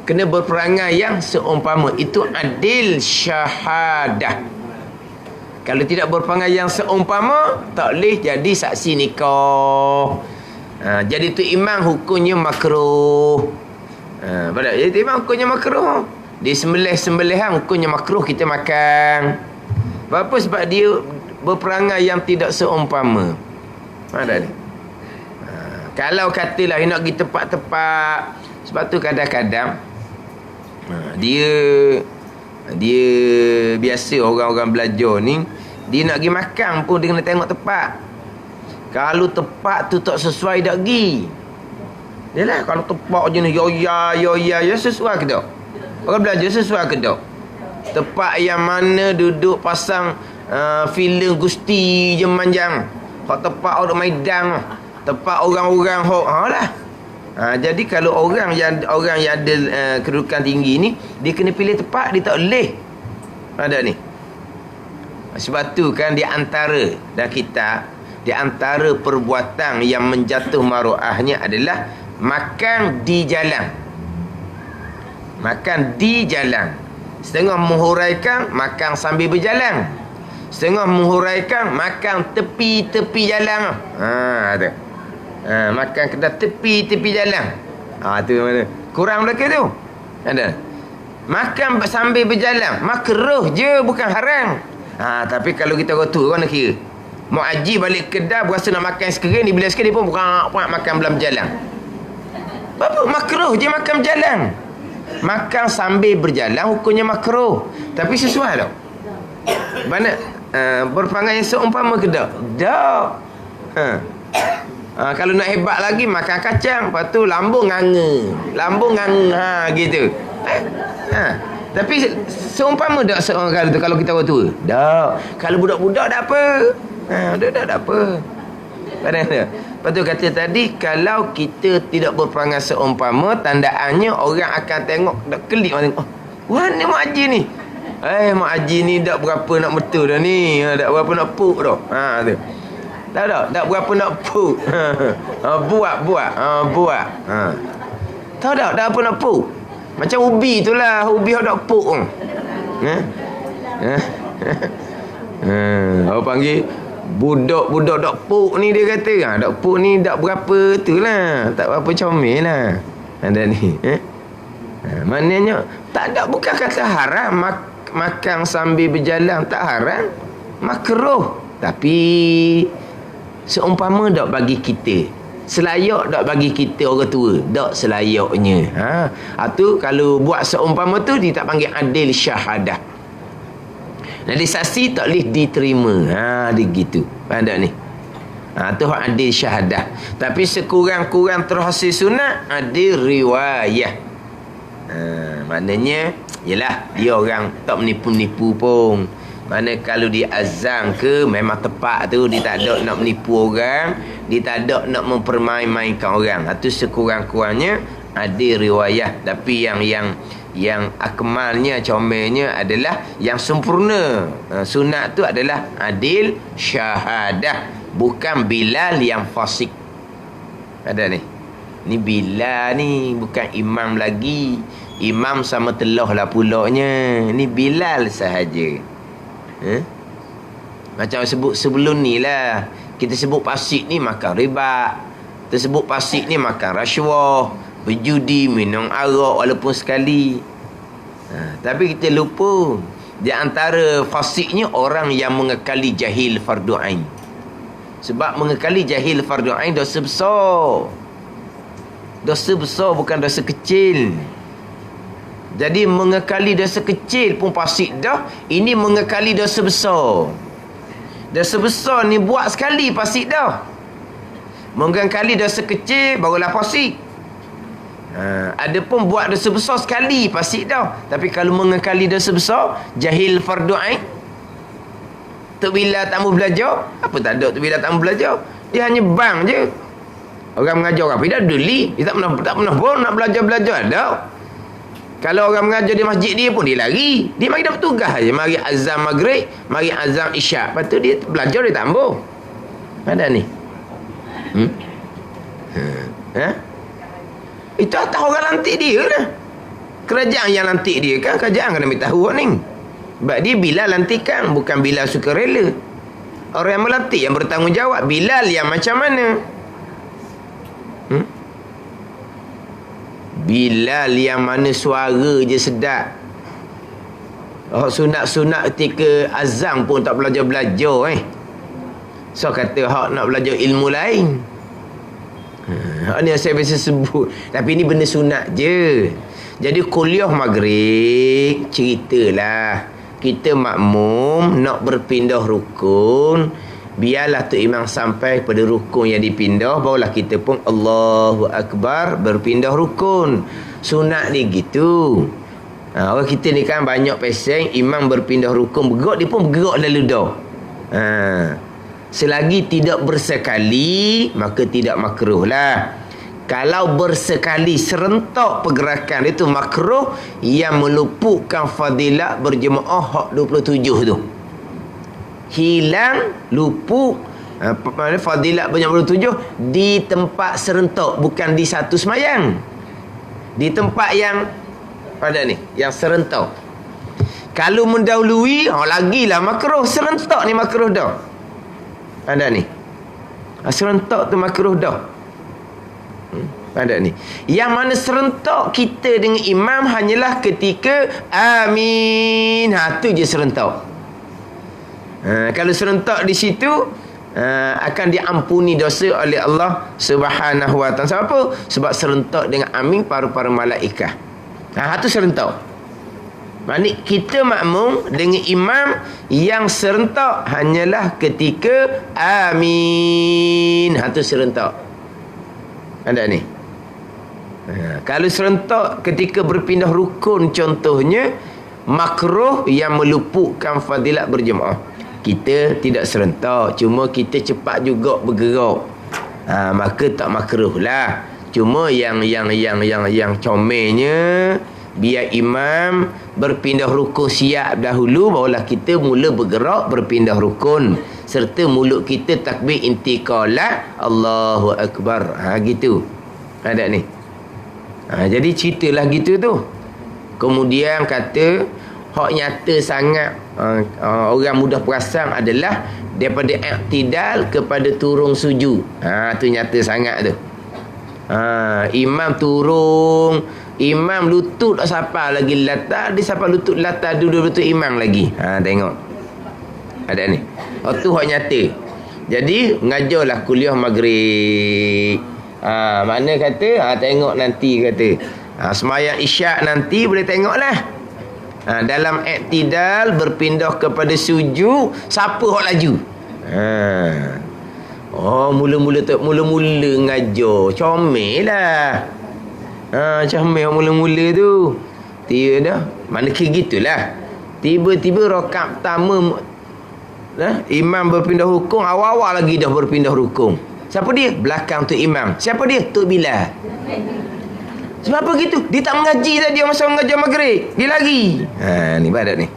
kena berperangai yang seumpama. Itu adil syahadah. Kalau tidak berperangai yang seumpama, tak boleh jadi saksi nikah. Jadi tu imam hukumnya makruh. Jadi tu imam hukumnya makruh. Di sembelih-sembelihan hukumnya makruh kita makan. Apa sebab dia berperangai yang tidak seumpama. Ada ni. Kalau katalah nak pergi tempat-tempat, sebab tu kadang-kadang dia biasa orang-orang belajar ni, dia nak pergi makan pun dia kena tengok tempat. Kalau tempat tu tak sesuai tak pergi. Yalah, kalau tempat je ni ya sesuai ke tak? Orang belajar sesuai ke tak? Tempat yang mana duduk pasang filem Gusti je manjang. Hak tempat orang maidan, tempat orang-orang hok lah. Jadi kalau orang yang ada kedudukan tinggi ni, dia kena pilih tempat, dia tak boleh. Ada ni. Sebab tu kan di antara di antara perbuatan yang menjatuh maruahnya adalah makan di jalan. Makan di jalan. Setengah menghuraikan makan sambil berjalan. Setengah menghuraikan makan tepi-tepi jalan. Tu. Makan kedai tepi-tepi jalan. Tu mana? Kurang belaka tu. Ada. Makan sambil berjalan, makruh je, bukan haram. Tapi kalau kita rotu, kau nak kira. Mak haji balik kedai berasa nak makan sekering, dia bila sekering dia pun bukan makan belah berjalan. Apa? Makruh je makan berjalan. Makan sambil berjalan hukumnya makruh. Tapi sesuai tak? Mana berperangai yang seumpama ke tak? Tak. Kalau nak hebat lagi makan kacang, lepas tu lambung nganga. Gitu. Tapi seumpama tak seorang kalau kita orang tua? Tak. Kalau budak-budak tak apa. Budak-budak tak apa. Lepas tu kata tadi, kalau kita tidak berperangai seumpama, tandaannya orang akan tengok, tak kelip tengok. Wah, ni mak haji ni. Mak haji ni tak berapa nak betul dah ni. Tak berapa nak puk dah. Tu. Tak berapa nak puk. Buat. Tahu tak apa nak puk? Macam ubi tu lah. Ubi yang nak puk. Orang panggil budak-budak dok puk ni, dia kata dok puk ni tak berapa tu lah, tak berapa comel lah. Ada ni maknanya tak ada, bukan kata haram makan sambil berjalan, tak haram, makruh. Tapi seumpama tak bagi kita, selayak tak bagi kita orang tua, tak selayaknya. Tu kalau buat seumpama tu, dia tak panggil adil syahadah. Jadi saksi tak boleh diterima. Dia gitu. Faham tak ni? Tu hak adil syahadah. Tapi sekurang-kurang terhasil sunat, adil riwayah. Maknanya, yelah, dia orang tak menipu-menipu pun. Mana kalau dia azam ke memang tepat tu, dia tak ada nak menipu orang, dia tak ada nak mempermain-mainkan orang. Itu sekurang-kurangnya ada riwayat. Tapi yang akmalnya, comelnya adalah yang sempurna. Sunat tu adalah adil syahadah, bukan Bilal yang fasik. Ada ni. Ni Bilal ni, bukan imam lagi. Imam sama telah lah pulaknya. Ni Bilal sahaja. Macam sebut sebelum ni lah, kita sebut fasik ni makan riba, kita sebut fasik ni makan rasuah, berjudi, minum arak walaupun sekali. Tapi kita lupa, di antara fasiknya orang yang mengekali jahil fardu ain. Sebab mengekali jahil fardu ain dosa besar. Dosa besar, bukan dosa kecil. Jadi mengekali dosa kecil pun fasik dah. Ini mengekali dosa besar. Dosa besar ni buat sekali fasik dah. Mengekali dosa kecil barulah fasik. Ada pun buat dosa besar sekali fasik dah. Tapi kalau mengekali dosa besar, jahil fardu ain, Tok Bilal tak mau belajar. Apa tak ada Tok Bilal tak mau belajar? Dia hanya bang je. Orang mengajar orang tidak peduli. Dia tak pernah pun nak belajar ada. Kalau orang mengajar di masjid dia pun dia lari. Dia mari dapat tugas aja. Mari azan maghrib, mari azan isyak. Lepas tu dia belajar, dia tambah. Ada ni. Itu atas orang lantik dia lah. Kerajaan yang lantik dia kan. Kerajaan kena minta tahu ni. Sebab dia Bilal lantikan, bukan Bilal sukarela. Orang yang melantik yang bertanggungjawab. Bilal yang macam mana? Bilal yang mana suara je sedap. Sunat-sunat ketika azam pun tak belajar-belajar So kata hak nak belajar ilmu lain. Ini yang saya biasa sebut. Tapi ini benda sunat je. Jadi kuliah maghrib, ceritalah kita makmum nak berpindah rukun. Biarlah tu imam sampai pada rukun yang dipindah, barulah kita pun Allahu Akbar berpindah rukun. Sunat ni gitu. Orang kita ni kan banyak peseng, imam berpindah rukun bergerak, dia pun bergerak lalu dah. Selagi tidak bersekali, maka tidak makruh lah. Kalau bersekali serentak pergerakan itu makruh, yang meluputkan fadilat berjemaah hak 27 tu. Hilang, luput fadilat berjemaah 27 di tempat serentak, bukan di satu semayang. Di tempat yang pada ni, yang serentak. Kalau mendahului, lagilah makruh. Serentak ni makruh dah. Ada ni. Serentak tu makruh dah. Ada ni. Yang mana serentak kita dengan imam hanyalah ketika amin. Tu je serentak. Kalau serentak di situ, akan diampuni dosa oleh Allah Subhanahu wa ta'ala. Sebab apa? Sebab serentak dengan amin para malaikat. Tu serentak. Maksudnya kita makmum dengan imam yang serentak hanyalah ketika amin. Tu serentak. Ada ni. Kalau serentak ketika berpindah rukun contohnya, makruh yang meluputkan fadilat berjemaah. Kita tidak serentak, cuma kita cepat juga bergerak. Maka tak makruh lah. Cuma yang comelnya, biar imam berpindah rukun siap dahulu, barulah kita mula bergerak berpindah rukun, serta mulut kita takbir intiqalat Allahu Akbar. Gitu. Ada ni. Jadi ceritalah gitu tu. Kemudian kata hak nyata sangat orang mudah perasan adalah daripada i'tidal kepada turun sujud. Tu nyata sangat tu. Imam turun, imam lutut tak sampai lagi latar, dia sampai lutut latar duduk lutut imam lagi. Tengok. Ada ni. Tu hak nyata. Jadi mengajarlah kuliah maghrib. Mana kata tengok nanti kata semayang isyak nanti boleh tengoklah. Dalam i'tidal berpindah kepada sujud, siapa hak laju? Mula-mula ngajar comel lah. Comel mula-mula tu. Dia dah. Mana ke gitulah. Tiba-tiba rakaat pertama imam berpindah rukun, awal-awal lagi dah berpindah rukun. Siapa dia? Belakang tu imam. Siapa dia? Tok Bilal. Sebab apa gitu? Dia tak mengaji tadi masa mengajar maghrib. Dia lari. Ni badat ni.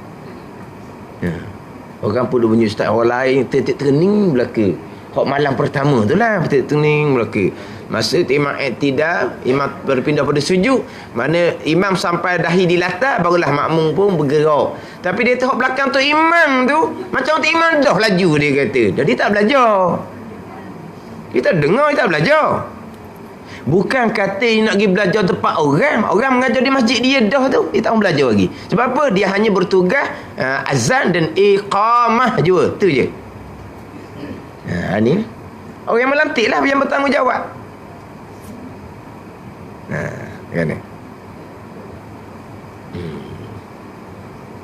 Orang pun bunyi ustaz orang lain terning belaka. Hak malam pertama tu lah terning belaka. Masa imam i'tidal, imam berpindah pada sujud, mana imam sampai dahi di latar, barulah makmum pun bergerak. Tapi dia tengok belakang tu imam tu, macam tu imam dah laju dia kata. Jadi tak belajar. Kita dengar, kita belajar. Bukan kata dia nak pergi belajar tempat orang. Orang mengajar di masjid dia dah tu, dia tak belajar lagi. Sebab apa? Dia hanya bertugas azan dan iqamah je. Tu je. Ni orang yang melantik lah yang bertanggungjawab. Kan ni.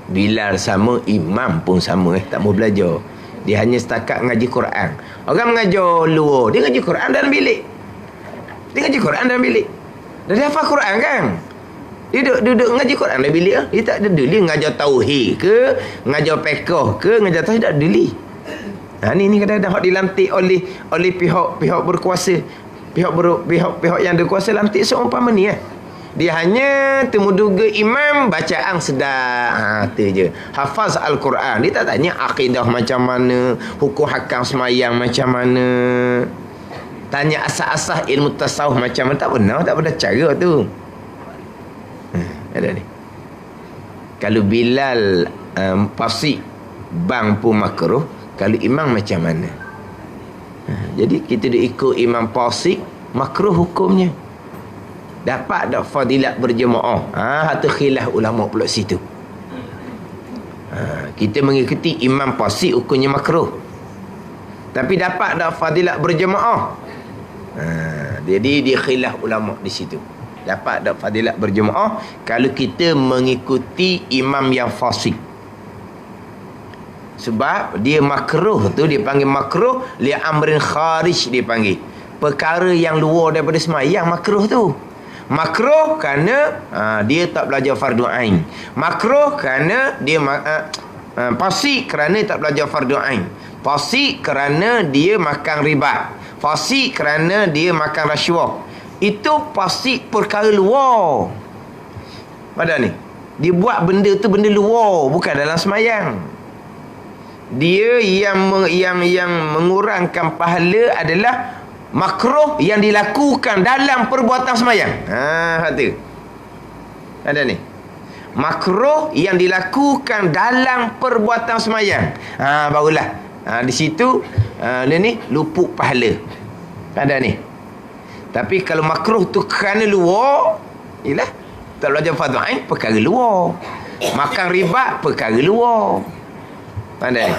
Bilal sama, imam pun sama, tak mau belajar. Dia hanya setakat ngaji Quran. Orang mengajar luar, dia ngaji Quran dalam bilik. Dia ngaji Quran dalam bilik. Dia hafal Quran kan? Dia duduk ngaji Quran dalam bilik. Dia tak ada dia ngajar tauhid ke, ngajar fiqh ke, ngajar tauhid tak deli. Ni kadang-kadang hak dilantik oleh pihak berkuasa. Pihak yang berkuasa lantik seumpama ni Dia hanya temuduga imam bacaan sedar. Tu je. Hafaz Al-Quran. Dia tak tanya akidah macam mana, hukum hakam semayang macam mana. Tanya asas-asas ilmu tasawuf macam mana. Tak pernah cara tu. Ada ni. Kalau Bilal fasik, bang pun makruh. Kalau imam macam mana? Jadi kita dia ikut imam fasik, makruh hukumnya. Dapat tak fadilat berjemaah? Itu khilaf ulama pula situ. Kita mengikuti imam fasik, hukumnya makruh. Tapi dapat tak fadilat berjemaah? Jadi dia khilaf ulama di situ. Dapat tak fadilat berjemaah kalau kita mengikuti imam yang fasik. Sebab dia makruh tu, dia panggil makruh li amrin kharij, dia panggil perkara yang luar daripada semayang. Makruh tu makruh kerana dia tak belajar fardu ain. Makruh kerana dia fasik kerana tak belajar fardu ain. Fasik kerana dia makan riba. Fasik kerana dia makan rasuah. Itu fasik perkara luar. Pada ni dia buat benda tu benda luar, bukan dalam semayang. Dia yang mengurangkan pahala adalah makruh yang dilakukan dalam perbuatan semayang. Tu ada ni makruh yang dilakukan dalam perbuatan semayang. Barulah di situ ni luput pahala. Ada ni. Tapi kalau makruh tu kerana luar, ialah tak belajar fardu ain, perkara luar. Makan riba, perkara luar. Pandai.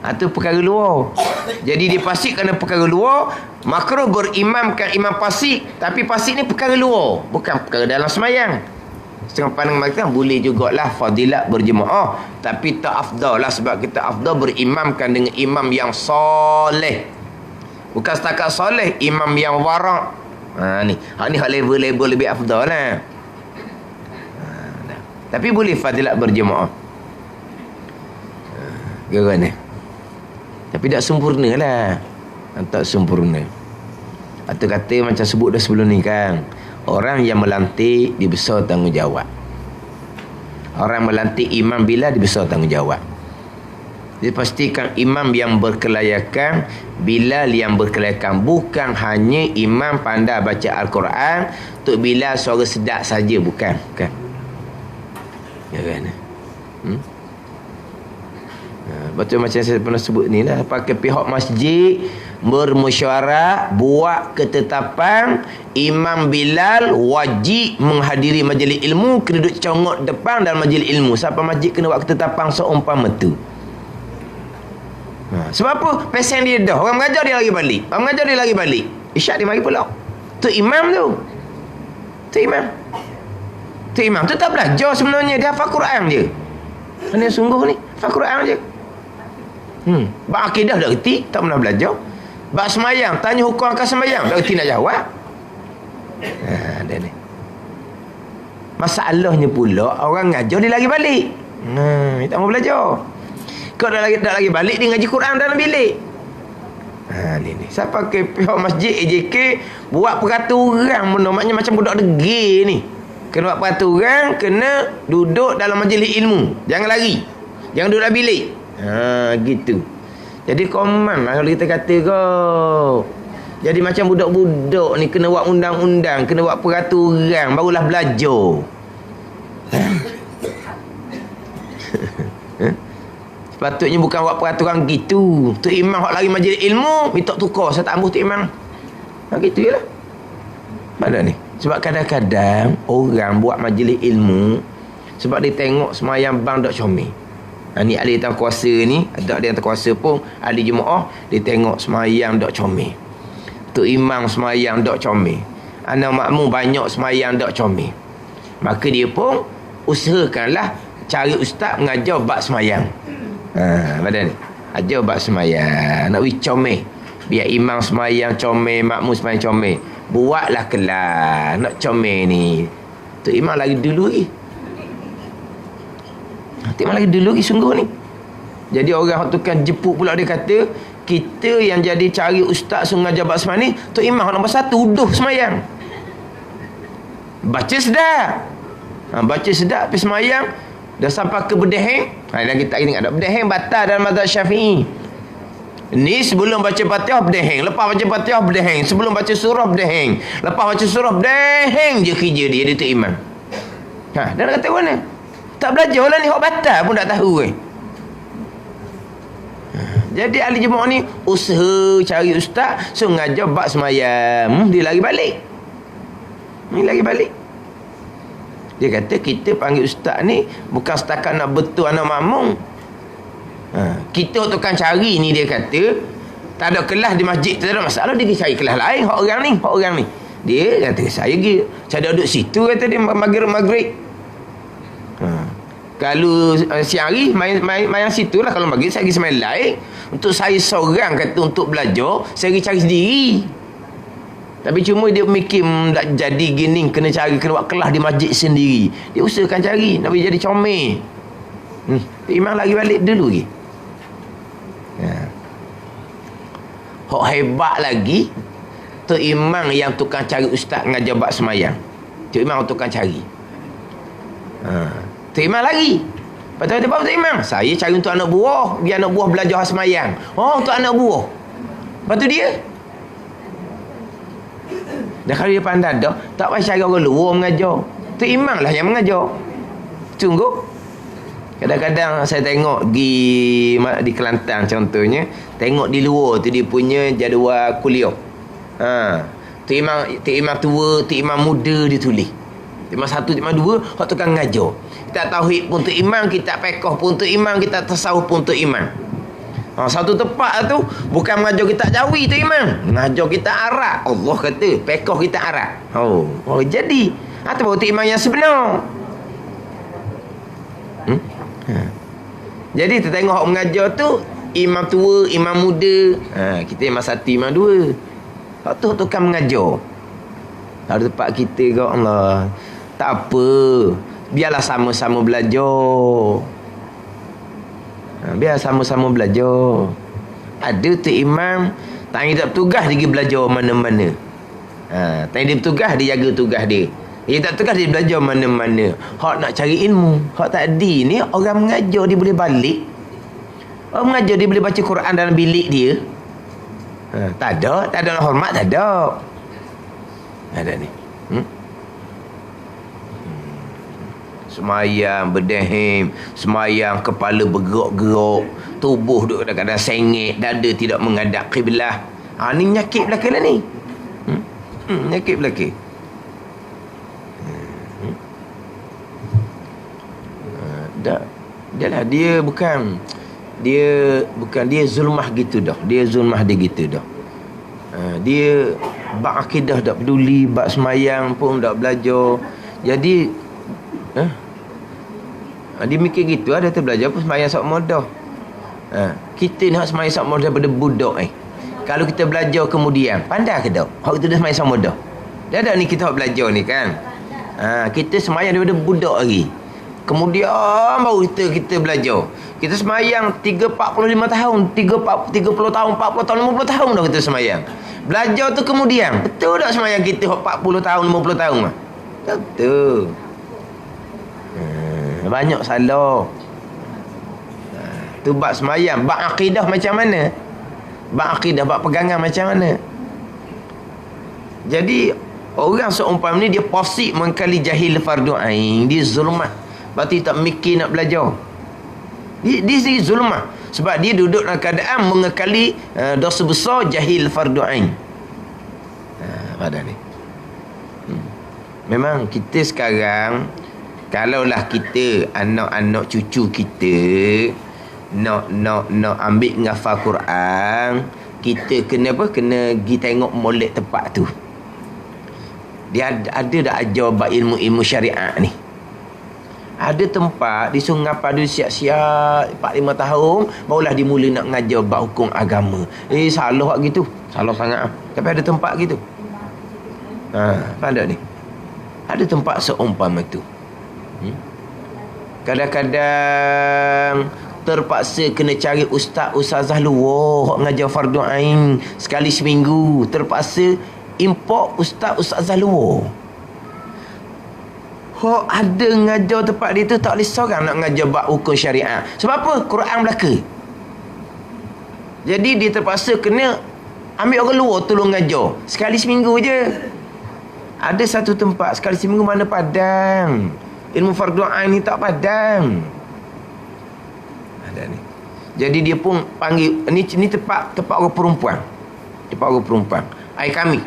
Itu perkara luar. Jadi dia fasik kerana perkara luar. Makruh berimamkan imam fasik, tapi fasik ni perkara luar, bukan perkara dalam semayang. Setengah pandang mengatakan boleh jugalah fadilat berjemaah, tapi tak afdal lah. Sebab kita afdal berimamkan dengan imam yang soleh. Bukan setakat soleh, imam yang warak. Ni hak level lebih afdal lah. Tapi boleh fadilat berjemaah. Geran ni. Tapi tak sempurna lah. Tak sempurna. Atau kata macam sebut dah sebelum ni kan, orang yang melantik dia besar tanggungjawab. Orang melantik imam bila dia besar tanggungjawab. Dia pastikan imam yang berkelayakan, Bilal yang berkelayakan. Bukan hanya imam pandai baca Al-Quran, Tok Bilal suara sedap saja, bukan. Ya kan? Betul macam saya pernah sebut ni lah, pakai pihak masjid bermesyuarat buat ketetapan Imam Bilal wajib menghadiri majlis ilmu, kena duduk congok depan dalam majlis ilmu. Siapa masjid kena buat ketetapan seumpama tu. Sebab apa? Pesen dia dah, orang mengajar dia lagi balik, orang mengajar dia lagi balik, isyak dia mari pula. Tu imam tu, tu imam tu tak belajar sebenarnya, dia hafal Quran je. Mana sungguh ni hafal Quran je. Bak akidah tak reti, tak pernah belajar. Bak semayang, tanya hukum akan semayang, tak reti nak jawab. Ada ni. Masalahnya pula orang ngajar dia lagi balik. Tak mau belajar. Kau dah lagi balik dia ngaji Quran dalam bilik. Ni. Siapa ke pihak masjid AJK buat peraturan benda maknanya macam budak degil ni. Kena buat peraturan, kena duduk dalam majlis ilmu. Jangan lari. Jangan duduk dalam bilik. Gitu. Jadi koman lah kalau kita kata kau. Jadi macam budak-budak ni kena buat undang-undang, kena buat peraturan, barulah belajar. Sepatutnya bukan buat peraturan gitu. Tok Imam hak lari majlis ilmu, minta tukar, saya tak ambuh Tok Imam. Gitu je lah. Mana ni? Sebab kadang-kadang orang buat majlis ilmu sebab dia tengok semayang bang dok comel. Ni ahli yang kuasa ni, ada yang kuasa pun ahli jemaah, dia tengok semayang dok comel. Tok Imam semayang dok comel. Anak makmum banyak semayang dok comel. Maka dia pun usahakanlah cari ustaz mengajar bab semayang. Badan ni ajar bab semayang. Nak wih comel, biar imam semayang comel, makmum semayang comel. Buatlah kelas nak comel ni. Tok Imam lagi dulu lagi. Tok Imam lagi dulu lagi sungguh ni. Jadi orang tukang jepuk pula dia kata, kita yang jadi cari ustaz suruh ngajar bab semayang ni, Tok Imam nombor 1 uduh semayang. Baca sedap. Baca sedap pergi semayang dah sampai ke berdeheng. Dan kita ingat ada berdeheng batal dalam mazhab Syafi'i. Ni sebelum baca Fatihah berdeheng, lepas baca Fatihah berdeheng, sebelum baca surah berdeheng, lepas baca surah berdeheng je kerja dia Tok Imam. Dan nak kata mana? Tak belajar lah ni, hak batal pun tak tahu Jadi ahli jemaah ni usaha cari ustaz so ngajar bab semayang. Dia lari balik. Ni lari balik. Dia kata kita panggil ustaz ni bukan setakat nak betul anak makmum. Kita tukang cari ni, dia kata tak ada kelas di masjid, tak ada masalah, dia pergi cari kelas lain. Hak orang ni dia kata saya duduk situ, kata dia maghrib. Kalau siang hari main situ lah. Kalau maghrib saya pergi semain lain. Untuk saya seorang kata untuk belajar, saya pergi cari sendiri. Tapi cuma dia mikir tak jadi gini, kena buat kelas di masjid sendiri. Dia usahakan cari nak jadi comel. Imam lagi balik dulu lagi. Hak hebat lagi, Tok Imam yang tukang cari ustaz ngajar bab semayang. Tok Imam tukang cari. Tok Imam lagi. Lepas tu apa Tok Imam? Saya cari untuk anak buah, biar anak buah belajar semayang. Untuk anak buah. Lepas tu dia dah kalau dia pandai dah, tak payah cari orang luar mengajar. Tok Imam lah yang mengajar. Sungguh. Kadang-kadang saya tengok di Kelantan contohnya, tengok di luar tu dia punya jadual kuliah. Tok Imam tua, Tok Imam muda dia tulis. Tok Imam 1, Tok Imam 2, hak tukang ngajar. Kita tauhid pun Tok Imam, kita fiqh pun Tok Imam, kita tasawuf pun Tok Imam. Satu tempat tu bukan mengajar kita Jawi Tok Imam, mengajar kita Arab. Allah kata fiqh kita Arab. Jadi itu baru Tok Imam yang sebenar. Jadi kita tengok hak mengajar tu imam tua, imam muda. Kita imam 1, imam 2. Hak tu tukang mengajar. Kalau tempat kita kau Allah, tak apa. Biarlah sama-sama belajar. Biar sama-sama belajar. Ada tu imam tanggung tugas dia pergi belajar mana-mana. Tanggung dia tugas, dia jaga tugas dia. Dia tak tugas dia belajar mana-mana. Hak nak cari ilmu. Hak tadi ni orang mengajar dia boleh balik. Orang mengajar dia boleh baca Quran dalam bilik dia. Tak ada hormat, tak ada. Ada ni. Semayang berdehim, semayang kepala bergerak-gerak, tubuh duduk kadang-kadang sengit, dada tidak menghadap kiblah. Ni nyakit belakang lah ni. Nyakit belakang. Dia bukan zulmah gitu dah. Dia zulmah dia gitu dah. Dia bab akidah tak peduli, bab semayang pun tak belajar. Jadi dia mikir gitu, ada tu belajar pun semayang sok modah. Kita nak semayang sok modah daripada budak Kalau kita belajar kemudian, pandai ke tak? Hak kita dah semayang sok modah. Dah ada ni kita belajar ni kan. Kita semayang daripada budak lagi. Kemudian baru kita belajar. Kita semayang 45 tahun, 30 tahun, 40 tahun, 50 tahun dah kita semayang. Belajar tu kemudian. Betul tak semayang kita 40 tahun, 50 tahun mah? Betul. Banyak salah. Tu bab semayang, bab akidah macam mana? Bab akidah, bab pegangan macam mana? Jadi orang seumpama ni dia posik mengkali jahil fardu ain, dia zulmat. Berarti tak mikir nak belajar. Dia sendiri zulmat. Sebab dia duduk dalam keadaan mengekali dosa besar jahil fardu ain. Pada ni. Memang kita sekarang, kalaulah kita anak-anak cucu kita nak ambil ngafal Quran, kita kena apa? Kena pergi tengok molek tempat tu. Dia ada dah ajar bab ilmu-ilmu syariat ni. Ada tempat disuruh ngapal dulu siap-siap 4-5 tahun barulah dimula nak ngajar bab hukum agama. Salah gitu. Salah sangat. Tapi ada tempat gitu. Pada ni. Ada tempat seumpama tu. Kadang-kadang terpaksa kena cari ustazah luar ngajar fardu ain sekali seminggu. Terpaksa import ustazah luar. Ada ngajar tempat dia tu tak boleh seorang nak ngajar bab hukum syariat. Sebab apa? Quran belaka. Jadi dia terpaksa kena ambil orang luar tolong ngajar. Sekali seminggu je. Ada satu tempat sekali seminggu mana padang. Ilmu fardu ain ni tak padang. Ada ni. Jadi dia pun panggil ni tempat orang perempuan. Tempat orang perempuan. Air kami.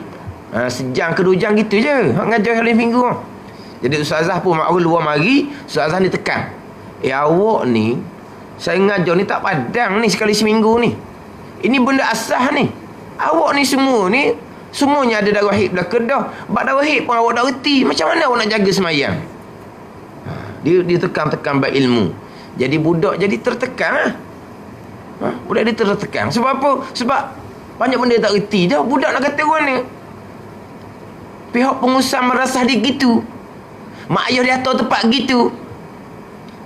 Sejam ke 2 jam gitu je. Ngajar sekali minggu. Jadi ustazah pun mak orang luar mari, ustazah ni tekan. Awak ni saya ngajar ni tak padang ni sekali seminggu ni. Ini benda asah ni. Awak ni semua ni semuanya ada darah haid dah kedah. Bab darah haid pun awak dah reti. Macam mana awak nak jaga semayang? Dia tekan-tekan bab ilmu. Jadi budak jadi tertekan lah. Budak dia tertekan. Sebab apa? Sebab banyak benda tak reti dah. Budak nak kata orang ni. Pihak pengusaha merasa dia gitu. Mak ayah dia atur tempat gitu.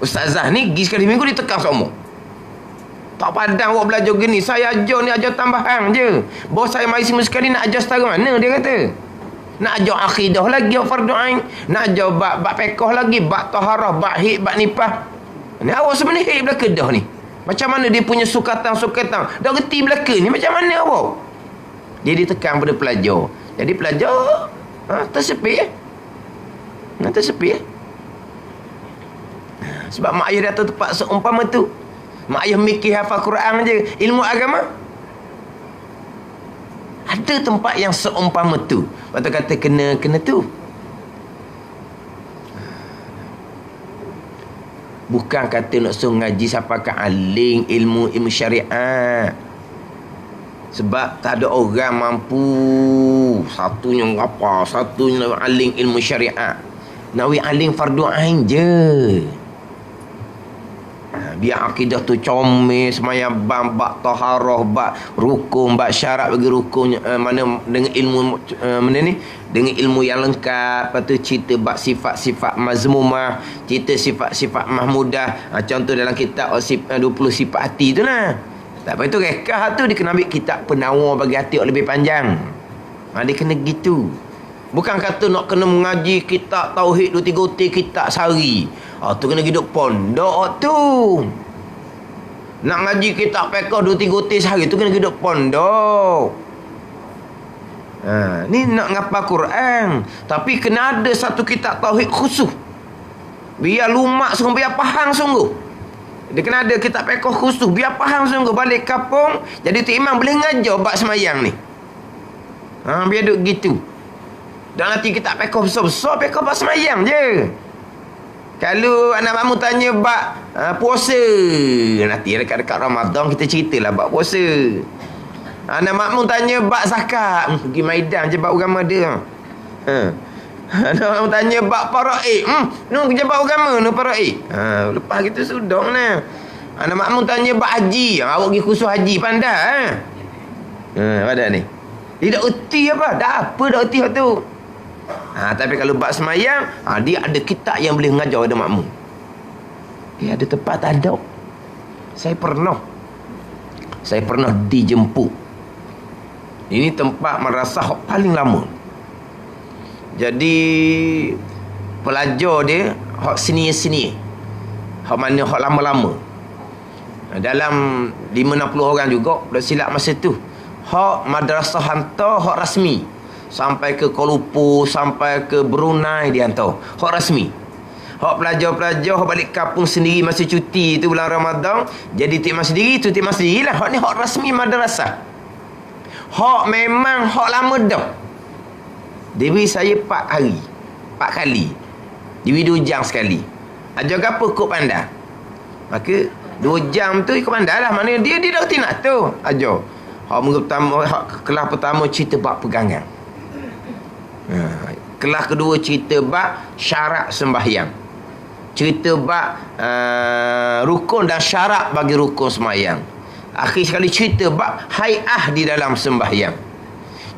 Ustazah ni pergi sekali minggu dia tekan semua. Tak padang awak belajar gini. Saya ajar ni ajar tambahan je. Bos saya mari semua sekali nak ajar setara mana dia kata. Nak ajar akidah lagi, fardu ain. Nak ajar bab fiqh lagi, bab taharah, bab haid, bab nifas. Ni awak sebenarnya haid belaka dah ni. Macam mana dia punya sukatan-sukatan. Dah reti belaka ni macam mana awak? Dia ditekan pada pelajar. Jadi pelajar tersepit tersepit. Sebab mak ayah dia atur tempat seumpama tu. Mak ayah mikir hafal Quran je. Ilmu agama ada tempat yang seumpama tu. Patut kata kena tu. Bukan kata nak suruh ngaji siapakah aling ilmu syariat. Sebab tak ada orang mampu. Satunya apa? Satunya aling ilmu syariat. Nawi aling fardu ain je. Biar akidah tu comel, semayang bab taharah, bab rukun, bab syarat bagi rukun, mana dengan ilmu mana ni, dengan ilmu yang lengkap. Lepas tu cerita bab sifat-sifat mazmumah, cerita sifat-sifat mahmudah. Contoh dalam kitab 20 sifat hati tu lah. Tak apa itu rekah tu dia kena ambil kitab penawar bagi hati lebih panjang. Dia kena gitu. Bukan kata nak kena mengaji kitab tauhid 2-3 kitab sehari. Tu kena hidup pondok tu. Nak ngaji kitab fiqh 2-3 sehari tu kena hidup pondok. Ni nak ngapal Quran. Tapi kena ada satu kitab tauhid khusus. Biar lumak sungguh, biar faham sungguh. Dia kena ada kitab fiqh khusus. Biar faham sungguh. Balik kampung, jadi tu imam boleh ngajar bab semayang ni. Biar duduk gitu. Dan nanti kita fiqh besar-besar, fiqh bab semayang je. Kalau anak makmu tanya bab puasa, nanti dekat-dekat Ramadan kita ceritalah bab puasa. Anak makmu tanya bab zakat, pergi maidan je bab agama dia. Anak makmu tanya bab faraid, kerja bab agama no faraid. Lepas kita sudah nah. Anak makmu tanya bab haji, awak pergi kursus haji pandai. Pada ni. Dia dah erti apa? Dah apa dah erti tu? Tapi kalau bab semayang, dia ada kitab yang boleh mengajar pada makmum. Ada tempat tak ada. Saya pernah dijemput. Ini tempat madrasah paling lama. Jadi pelajar dia hak sini. Hak mana hak lama-lama. Dalam 50-60 orang juga, tak silap masa tu. Hak madrasah hantar hak rasmi. Sampai ke Kuala Lumpur, sampai ke Brunei dia hantar. Hak rasmi. Hak pelajar-pelajar hak balik kampung sendiri masa cuti tu bulan Ramadan, jadi tikmat sendiri tu tikmat sendirilah. Hak ni hak rasmi madrasah. Hak memang hak lama dah. Dia beri saya 4 hari. 4 kali. Dia beri 2 jam sekali. Ajar apa kod pandai. Maka 2 jam tu ikut pandai lah. Maknanya dia dah reti nak tu. Ajar. Hak muka pertama, hak kelas pertama cerita bab pegangan. Kelas kedua cerita bab syarat sembahyang. Cerita bab rukun dan syarat bagi rukun sembahyang. Akhir sekali cerita bab hai'ah di dalam sembahyang.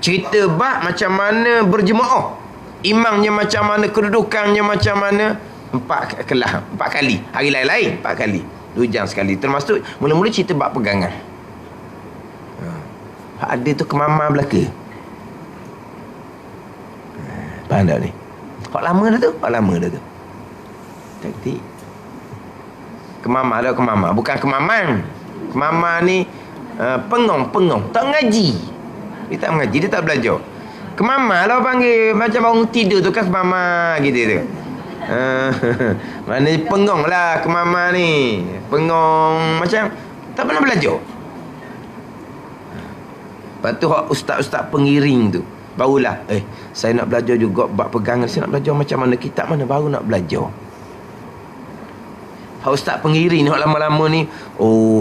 Cerita bab macam mana berjemaah. Imamnya macam mana, kedudukannya macam mana. 4 kelas, 4 kali. Hari lain-lain 4 kali. 2 jam sekali. Termasuk mula-mula cerita bab pegangan. Ada tu kemamar belaka. Faham tak ni? Hak lama dah tu. Taktik. Kemamar dah kemamar. Bukan kemaman. Kemamar ni pengong. Tak mengaji. Dia tak mengaji, dia tak belajar. Kemamar lah panggil. Macam orang tidur tu kan kemamar gitu tu. Maknanya pengong lah kemamar ni. Pengong macam tak pernah belajar. Lepas tu ustaz-ustaz pengiring tu barulah saya nak belajar juga bab pegangan. Saya nak belajar macam mana, kitab mana, baru nak belajar. Ustaz pengiring ni lama-lama ni,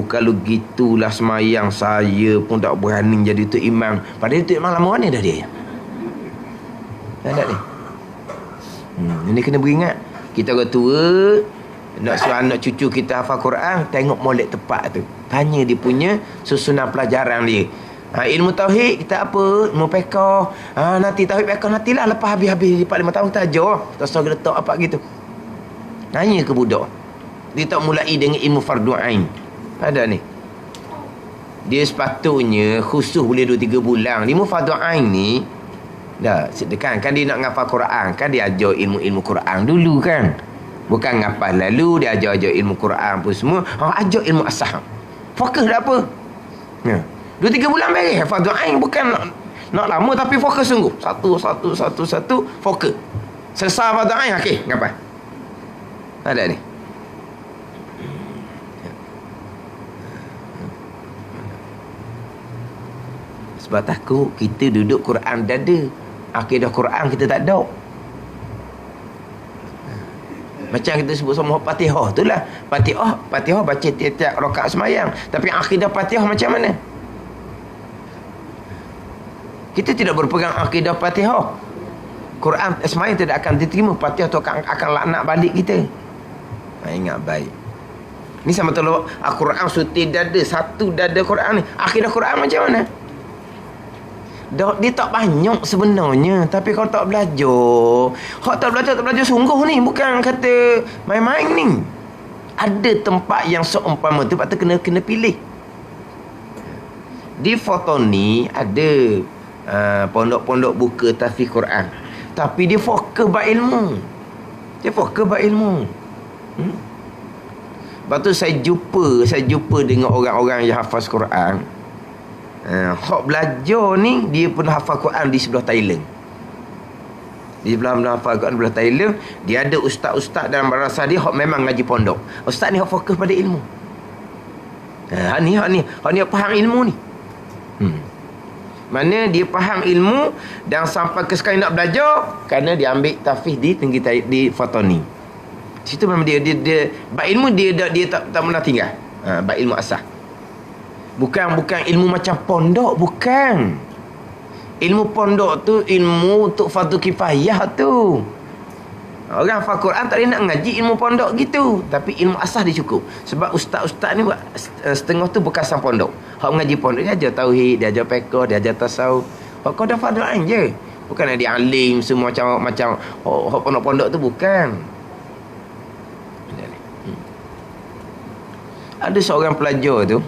kalau gitulah semayang saya pun tak berani jadi tu imam. Padahal tu imam lama mana dah dia. Tak ni. Ini kena beringat. Kita orang tua nak suruh anak cucu kita hafal Quran, tengok molek tepat tu. Tanya dia punya susunan pelajaran dia. Ilmu tauhid kita apa? Ilmu fiqh. Nanti tauhid fiqh nantilah lepas habis 4-5 tahun kita ajar. Tak usah letak apa gitu. Tanya ke budak. Dia tak mulai dengan ilmu fardu ain. Ada ni. Dia sepatutnya khusus boleh 2-3 bulan. Ilmu fardu ain ni dah kan dia nak ngafal Quran, kan dia ajar ilmu-ilmu Quran dulu kan. Bukan ngafal lalu dia ajar ilmu Quran pun semua. Ajar ilmu ashab. Fokus dah apa? 2-3 bulan beres fardu ain, bukan nak lama tapi fokus sungguh. Satu fokus. Selesai fardu ain, okey, ngapa? Ada ni. Sebab takut kita duduk Quran dada, akidah Quran kita tak ada. Macam kita sebut sama Fatihah tu lah. Fatihah baca tiap-tiap rakaat semayang. Tapi akidah Fatihah macam mana? Kita tidak berpegang akidah Fatihah. Quran semayang tidak akan diterima. Fatihah tu akan laknat balik kita. Ingat baik. Ni sama tolong Al-Quran suti dada, satu dada Quran ni. Akidah Quran macam mana? Dia tak banyak sebenarnya. Tapi kalau tak belajar, tak belajar sungguh ni. Bukan kata main-main ni. Ada tempat yang seumpama tu, patut kena pilih. Di foto ni ada pondok-pondok buka tahfiz Quran. Tapi dia fokus bab ilmu. Lepas tu saya jumpa dengan orang-orang yang hafaz Quran. Hak belajar ni dia pun hafal Quran di sebelah Thailand. Di sebelah hafal Quran sebelah Thailand, dia ada ustaz-ustaz dalam madrasah dia hak memang ngaji pondok. Ustaz ni hak fokus pada ilmu. Hak ni faham ilmu ni. Mana dia faham ilmu dan sampai ke sekali nak belajar kerana dia ambil tahfiz di tinggi di Fatani. Situ memang dia bab ilmu dia tak pernah tinggal. Bab ilmu asas. Bukan ilmu macam pondok, bukan. Ilmu pondok tu ilmu untuk fardu kifayah tu. Orang hafal Quran tak boleh nak ngaji ilmu pondok gitu. Tapi ilmu asas dia cukup. Sebab ustaz-ustaz ni setengah tu bekas pondok. Hak mengaji pondok dia ajar tauhid, dia ajar fiqh, dia ajar tasawuf. Hak kau dah fardu ain je. Bukan dia alim semua macam hak pondok-pondok tu bukan. Ada seorang pelajar tu,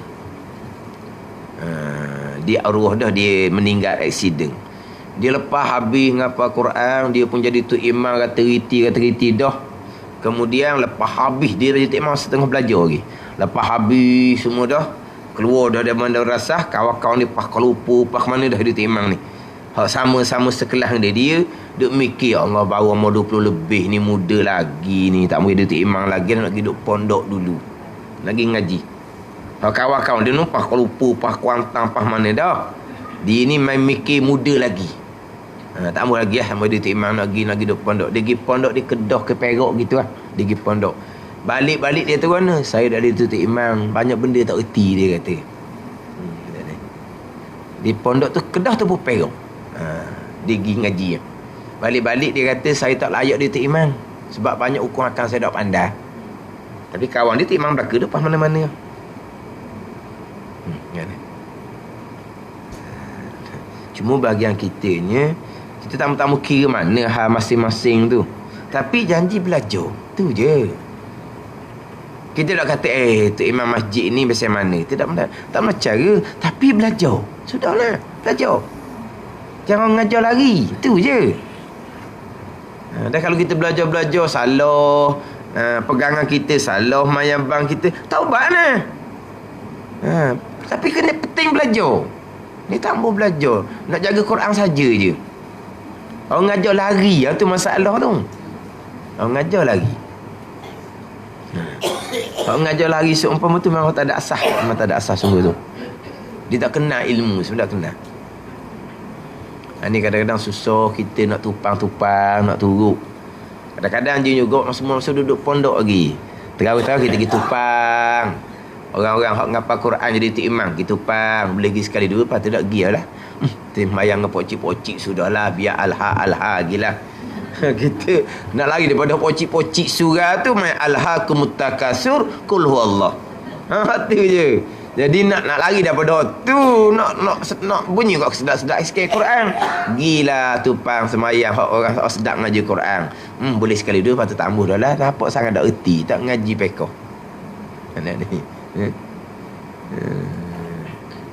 dia arwah dah, dia meninggal aksiden. Dia lepas habis ngapa Quran, dia pun jadi tu imam kata riti dah. Kemudian lepas habis dia jadi imam setengah belajar lagi. Lepas habis semua dah, keluar dah dari madrasah, kawan-kawan dia pas kelupa, pas mana dah dia tu imam ni. Hak sama-sama sekelas dia, dia duk mikir, ya Allah, baru umur 20 lebih ni, muda lagi ni, tak boleh dia tu imam lagi, nak pergi duk pondok dulu, lagi ngaji. Hak kawan-kawan dia pas kelupa, pas kuantang, pas mana dah. Dia ni main mikir muda lagi. Tak mau lagi lah, dia tu imam lagi duk pondok. Dia pergi pondok di Kedah ke Perak gitu lah. Dia pergi pondok. Balik dia tu mana? Saya dah ada tu imam, banyak benda tak erti, dia kata. Di pondok tu Kedah tu pun Perak. Dia pergi ngaji. Balik dia kata saya tak layak dia tu imam, sebab banyak hukum akan saya tak pandai. Tapi kawan dia tu imam belaka tu pas mana-mana. Cuma bahagian kitanya, kita tak tahu kira mana hal masing-masing tu, tapi janji belajar tu je. Kita tak kata tu imam masjid ni biasa mana, tidak mana cara, tapi belajar. Sudahlah, belajar. Jangan mengajar lari, tu je. Dan kalau kita belajar salah, pegangan kita salah, mayang bang kita, taubat lah. Tapi kena penting belajar. Ni tak mau belajar, nak jaga Quran saja je. Orang ngajar lari, tu masalah tu. Orang ngajar lari. Orang ngajar lari seumpama tu memang tak ada asas. Memang tak ada asas sungguh tu. Dia tak kenal ilmu, sebenarnya tak kenal. Ni kadang-kadang susah kita nak tupang, nak turut. Kadang-kadang je juga masa duduk pondok lagi, terang-terang kita pergi tupang. Orang-orang hak ngapal Quran jadi tu imam, kita tupang, boleh pergi sekali dua, lepas tu tak pergi lah. Mayang dengan pocik-pocik sudahlah, biar alha gilah. Kita nak lari daripada pocik-pocik surah tu, main alhaakumut takasur, qul huwallah. Tu je. Jadi nak lari daripada tu, nak bunyi kok sedap-sedap sikit Quran. Gila tupang semayang hak orang hak sedap ngaji Quran. Boleh sekali dua, lepas tu tambah dah lah. Nampak sangat tak erti, tak ngaji pekoh. Ni.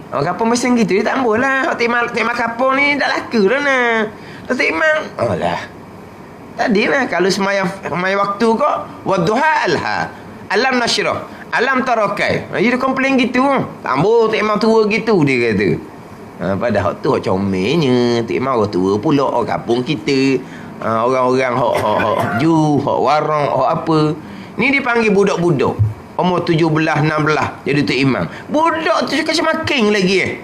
Orang kapung mesin gitu, dia tak ambul lah. Tema kapung ni tak laku dah nak. Tak imam. Alah. Tadi lah, kalau semayang waktu kok, wadduha alha. Alam nasyrah. Alam tarakai. Dia komplain gitu. Tambah tak imam tua gitu, dia kata. Padahal tu hak comelnya. Tak imam orang tua pula, orang kapung kita. Orang-orang hak ju, hak warang, hak apa. Ni dipanggil budak-budak. Umur 17, 16 jadi tu imam. Budak tu macam makin lagi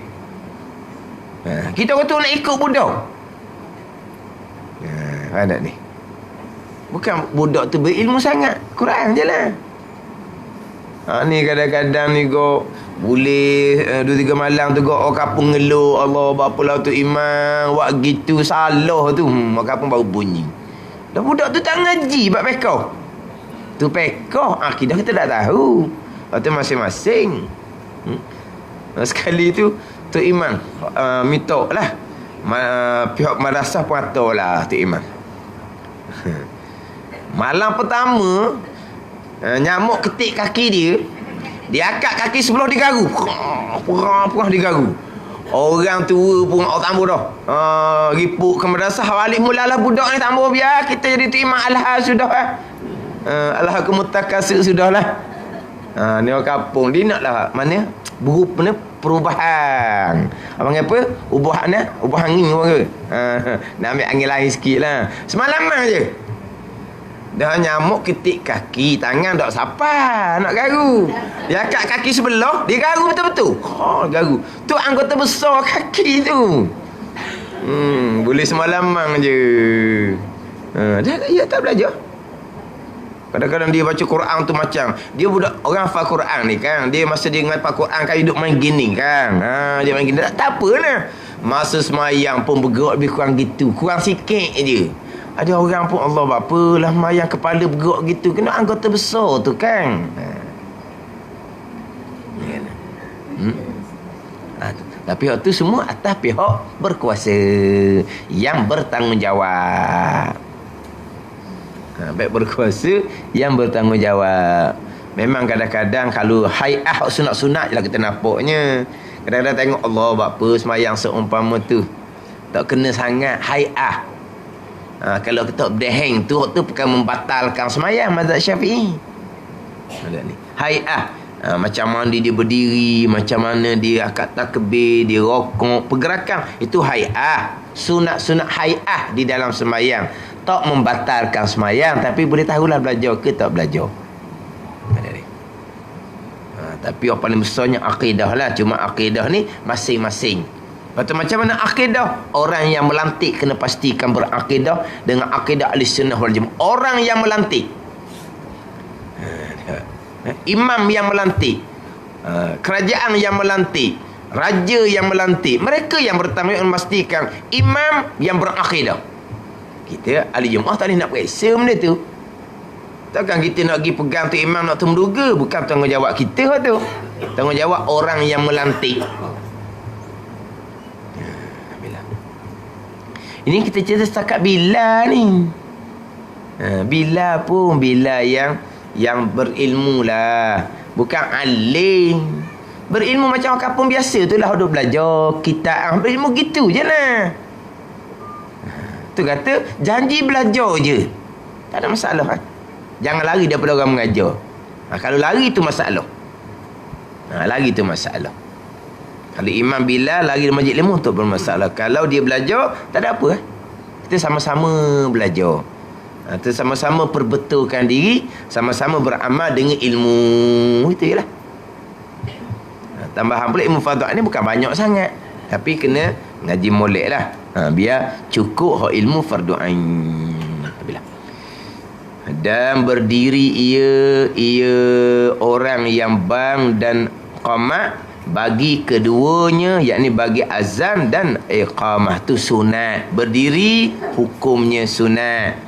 kita orang tu nak ikut budak. Ada ni. Bukan budak tu berilmu sangat, Quran je lah. Ni kadang-kadang ni kau boleh 2-3 malam tu kau orang kapung ngeluh, Allah bapalah tu imam buat gitu salah tu. Orang kapung baru bunyi. Dah budak tu tak ngaji bab pekoh. Tu pekoh, akidah kita tak tahu. Itu masing-masing. Sekali tu imam minta lah, pihak madrasah pun atur lah tu imam. Malam pertama, nyamuk ketik kaki dia akak kaki sebelah digaru. Perah digaru. Orang tua pun tambah dah. Ripuk ke madrasah, balik mulalah budak ni tambah, biar kita jadi tu imam alha sudah alhaakumut takasur sudahlah. Ni orang kampung dia naklah mana perubahan. Abang apa? Ubah angin orang ke? Nak ambil angin lain sikitlah. Semalaman je. Dah nyamuk ketik kaki, tangan tak sapa, nak garu. Dia akak kaki sebelah, dia garu betul-betul. Garu. Tu anggota besar kaki tu. Boleh semalaman je. Dah ya tak belajar. Kadang-kadang dia baca Quran tu macam dia budak orang hafal Quran ni kan. Dia masa dia ngapal Quran kan hidup main gini kan. Dia main gini tak apalah. Masa semayang pun bergerak lebih kurang gitu. Kurang sikit je. Ada orang pun Allah bapalah mayang kepala bergerak gitu. Kena anggota besar tu kan. Tapi hak tu semua atas pihak berkuasa yang bertanggungjawab. Baik berkuasa yang bertanggungjawab. Memang kadang-kadang kalau hai'ah sunat-sunat je lah kita nampaknya. Kadang-kadang tengok Allah buat apa semayang seumpama tu tak kena sangat hai'ah. Kalau kita berdeheng tu bukan membatalkan semayang mazhab Syafi'i. Ada ni hai'ah, macam mana dia berdiri, macam mana dia akad takbir, dia rokok, pergerakan, itu hai'ah. Sunat-sunat hai'ah di dalam semayang tak membatalkan semayang, tapi boleh tahulah belajar ke tak belajar. Ada ni. Tapi yang paling besarnya akidah lah. Cuma akidah ni masing-masing. Lepas tu macam mana akidah? Orang yang melantik kena pastikan berakidah dengan akidah Ahlussunnah wal Jamaah. Orang yang melantik, imam yang melantik, kerajaan yang melantik, raja yang melantik, mereka yang bertanggungjawab memastikan imam yang berakidah. Kita ahli Jemaah tak boleh nak periksa benda tu. Takkan kita nak pergi pegang tu imam nak tu menduga. Bukan tanggungjawab kita tu. Tanggungjawab orang yang melantik. Ini kita cerita setakat bila ni. Bila pun bila yang berilmu lah, bukan alim. Berilmu macam orang kampung biasa tu lah, duduk belajar kitab, berilmu gitu je lah. Tu kata janji belajar je, tak ada masalah kan. Jangan lari daripada orang mengajar. Kalau lari tu masalah. Lari tu masalah. Kalau Imam Bilal lari dari majlis ilmu tu bermasalah. Kalau dia belajar, tak ada apa. Kita sama-sama belajar. Kita sama-sama perbetulkan diri, sama-sama beramal dengan ilmu. Itu je lah. Tambahan pula ilmu fardhu ni bukan banyak sangat, tapi kena ngaji molek lah. Biar cukup hak ilmu fardhu ain. Dan berdiri ia orang yang bang dan qamat bagi keduanya, yakni bagi azan dan iqamah tu sunat. Berdiri hukumnya sunat.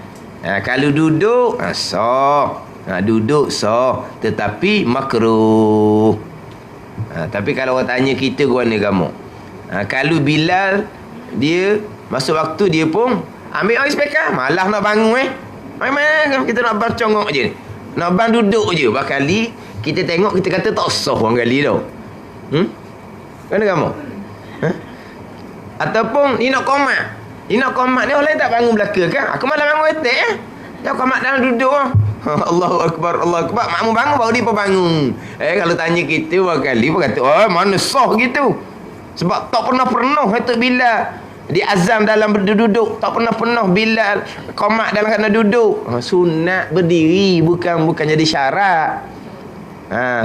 Kalau duduk sah. Duduk sah, tetapi makruh. Tapi kalau orang tanya kita mana kamu, kalau Bilal dia masuk waktu dia pun ambil air spekar, malah nak bangun mana kita nak bang congok je, nak bang duduk je. Bakali kita tengok, kita kata tak sah orang kali tau. Mana kamu? Ataupun ni nak komat. Ni nak komat ni orang lain tak bangun belaka kan? Aku malah bangun etek dia komat dalam duduk Allahu Akbar, Allahu Akbar. Makmum bangun baru dia pun bangun. Kalau tanya kita berkali pun kata, mana sah gitu. Sebab tak pernah kata Bilal di azam dalam berduduk, tak pernah Bilal qomat dalam keadaan duduk. Sunat berdiri, bukan jadi syarat.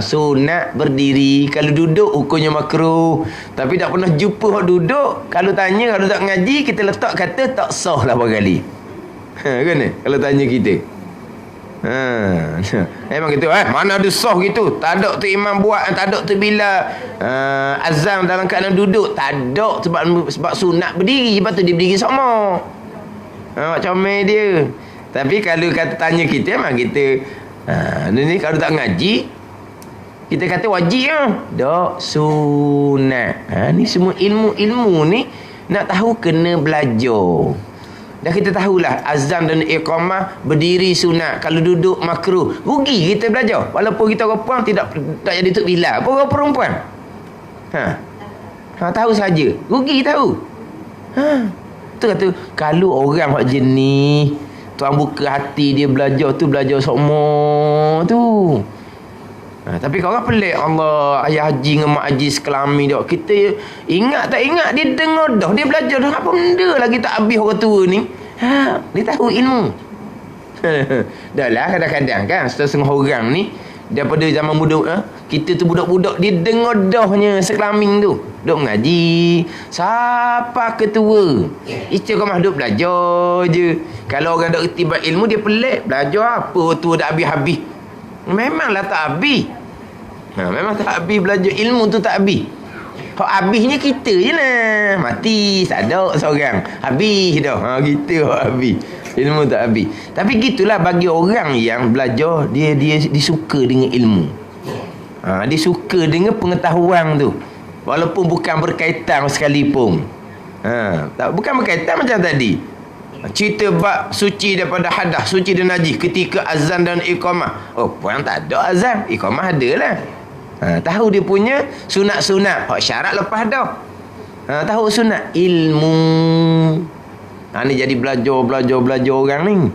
Sunat berdiri. Kalau duduk hukumnya makruh. Tapi tak pernah jumpa duduk. Kalau tanya, kalau tak ngaji, kita letak kata tak sah lah berkali. Kan kalau tanya kita. Memang gitu. Mana ada sah gitu. Tak ada tu imam buat, tak ada tu bila azam dalam keadaan duduk, tak ada. Sebab sunat berdiri, sebab tu dia berdiri sama. Macam dia. Tapi kalau kata tanya kita, memang kita ni kalau tak ngaji, kita kata wajib tak sunat. Ni semua ilmu ni nak tahu kena belajar. Dah kita tahulah azan dan iqamah berdiri sunat, kalau duduk makruh. Rugi kita belajar. Walaupun kita orang perempuan tak jadi tok bila. Apa orang perempuan? Tahu saja. Rugi tahu. Tu kata kalau orang hak jenis, tuan buka hati dia belajar tu, belajar semua tu. Tapi kalau orang pelik, Allah, ayah haji dengan mak haji sekelami dah. Kita ingat tak ingat, dia dengar dah, dia belajar dah. Apa benda lagi tak habis orang tua ni? Dia tahu ilmu. Dah lah kadang-kadang kan, setengah orang ni daripada zaman muda, kita tu budak-budak, dia dengar dahnya sekelaming tu duk mengaji. Siapa ketua? Istiqamah duk belajar je. Kalau orang duk reti ilmu, dia pelik. Belajar apa tua dah habis-habis? Memanglah tak habis. Memang tak habis belajar ilmu tu, tak habis. Hak habisnya kita je lah. Mati tak ada seorang, habis dah. Kita hak habis. Ilmu tak habis. Tapi gitulah bagi orang yang belajar, dia suka dengan ilmu. Dia suka dengan pengetahuan tu. Walaupun bukan berkaitan sekalipun. Bukan berkaitan macam tadi. Cerita bab suci daripada hadas, suci dan najis ketika azan dan iqamah. Oh, puan tak ada azan, iqamah ada lah. Tahu dia punya sunat-sunat. Hak syarat lepas dah. Tahu sunat ilmu. Ni jadi belajar orang ni.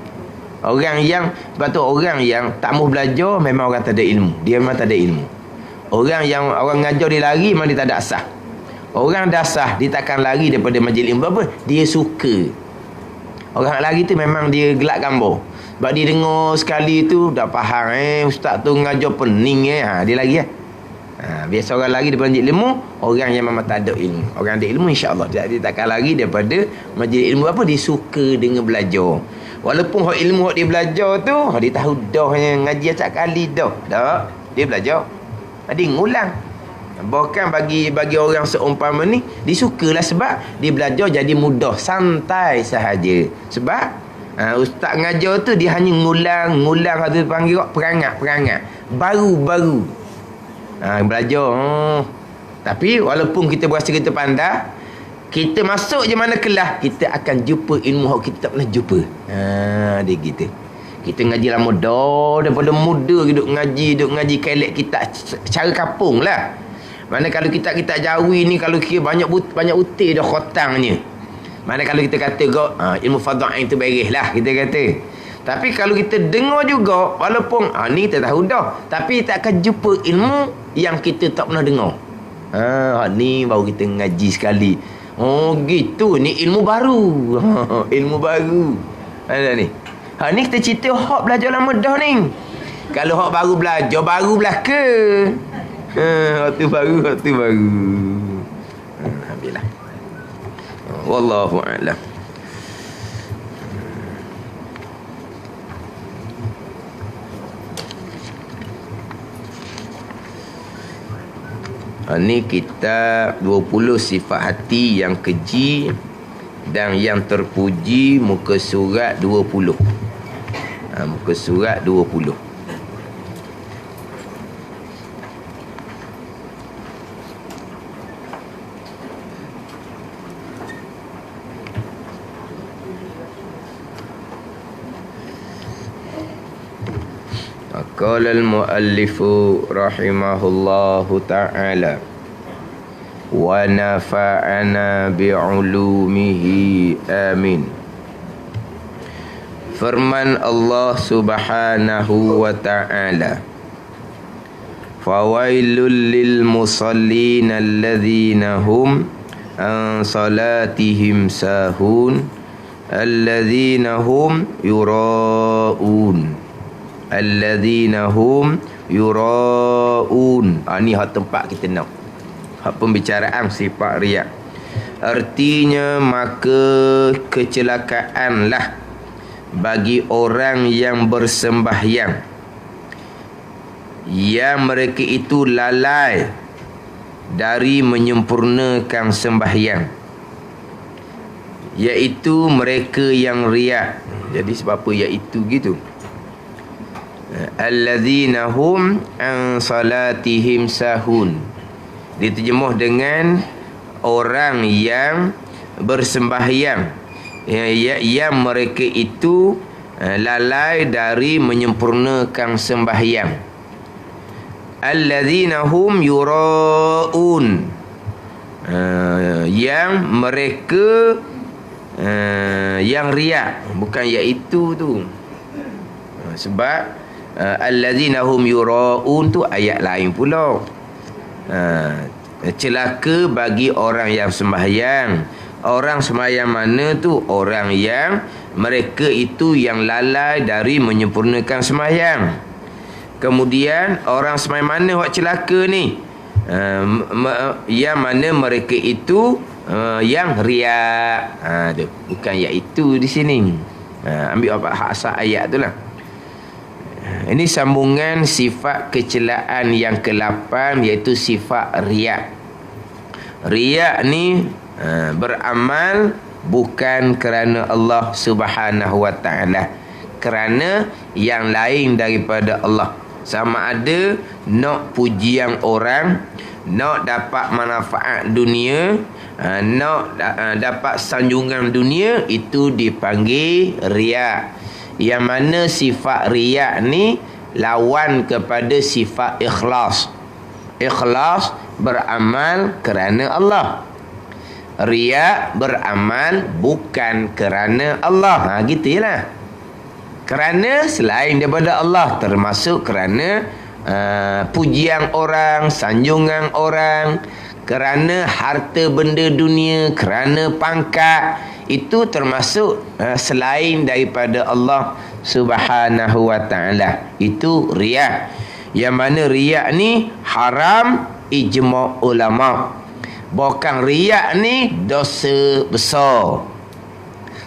Orang yang, sebab tu orang yang tak mahu belajar memang orang tak ada ilmu. Dia memang tak ada ilmu. Orang yang orang ngajar dia lari memang dia tak ada asah. Orang dah sah, dia takkan lari daripada majlis ilmu. Apa? Dia suka. Orang lari tu memang dia gelak gambar. Sebab dia dengar sekali tu dah faham ustaz tu ngajar pening dia lari lah. Biasa orang lari daripada majlis ilmu, orang yang memang tak ada ilmu. Orang ada ilmu insya-Allah dia takkan lari daripada majlis ilmu. Apa? Dia suka dengan belajar. Walaupun hak ilmu hak dia belajar tu, dia tahu dah ngaji acak kali dah. Dak, dia belajar. Dia ngulang. Bahkan bagi orang seumpama ni, dia sukalah sebab dia belajar jadi mudah, santai sahaja. Sebab ustaz ngajar tu dia hanya ngulang ada panggil perangat baru belajar. Tapi walaupun kita berasa kita pandai, kita masuk je mana kelas, kita akan jumpa ilmu yang kita tak pernah jumpa. Dia gitu. Kita ngaji lama dah, daripada muda duk ngaji kelek kita cara kampung lah. Mana kalau kita Jawi ni, kalau kira banyak utir dah khotangnya. Mana kalau kita kata ilmu fadha'in tu beres lah kita kata. Tapi kalau kita dengar juga, walaupun ni kita tahu dah, tapi tak akan jumpa ilmu yang kita tak pernah dengar. Ni baru kita ngaji sekali. Oh gitu, ni ilmu baru. Ilmu baru. Ada ni. Ni kita cerita hak belajar lama dah ni. Kalau hak baru belajar, baru belaka. Waktu baru. Alhamdulillah. Wallahu a'lam. Ni kita 20 sifat hati yang keji dan yang terpuji, muka surat 20. Muka surat 20. Qala al-muallifu rahimahullahu ta'ala wa nafa'ana bi'ulumihi amin. Firman Allah subhanahu wa ta'ala, fawailul lil musallin alladhina hum an salatihim sahun alladhina hum yura'un alladzina hum yura'un. Ni hak tempat kita nak. Hak pembicaraan sifat riak. Artinya maka kecelakaanlah bagi orang yang bersembahyang, yang mereka itu lalai dari menyempurnakan sembahyang, iaitu mereka yang riak. Jadi sebab apa iaitu gitu? Alladzina hum an salatihim sahun. Diterjemuh dengan orang yang bersembahyang, yang mereka itu lalai dari menyempurnakan sembahyang. Alladzina hum yura'un, yang mereka yang riak, bukan iaitu tu. Sebab alladzina hum yura'un tu ayat lain pula. Celaka bagi orang yang sembahyang. Orang sembahyang mana tu? Orang yang mereka itu yang lalai dari menyempurnakan sembahyang. Kemudian orang sembahyang mana hak celaka ni? Yang mana mereka itu yang riak. Tu bukan iaitu di sini. Ambil hak asal ayat tu lah. Ini sambungan sifat kecelaan yang ke-8, iaitu sifat riak. Riak ni beramal bukan kerana Allah Subhanahu wa ta'ala, kerana yang lain daripada Allah. Sama ada nak pujian orang, nak dapat manfaat dunia, nak dapat sanjungan dunia, itu dipanggil riak. Yang mana sifat riak ni lawan kepada sifat ikhlas. Ikhlas beramal kerana Allah. Riak beramal bukan kerana Allah. Gitulah. Kerana selain daripada Allah, termasuk kerana pujian orang, sanjungan orang, kerana harta benda dunia, kerana pangkat, itu termasuk selain daripada Allah Subhanahu wa ta'ala. Itu riak. Yang mana riak ni haram ijma' ulama'. Bukan riak ni dosa besar.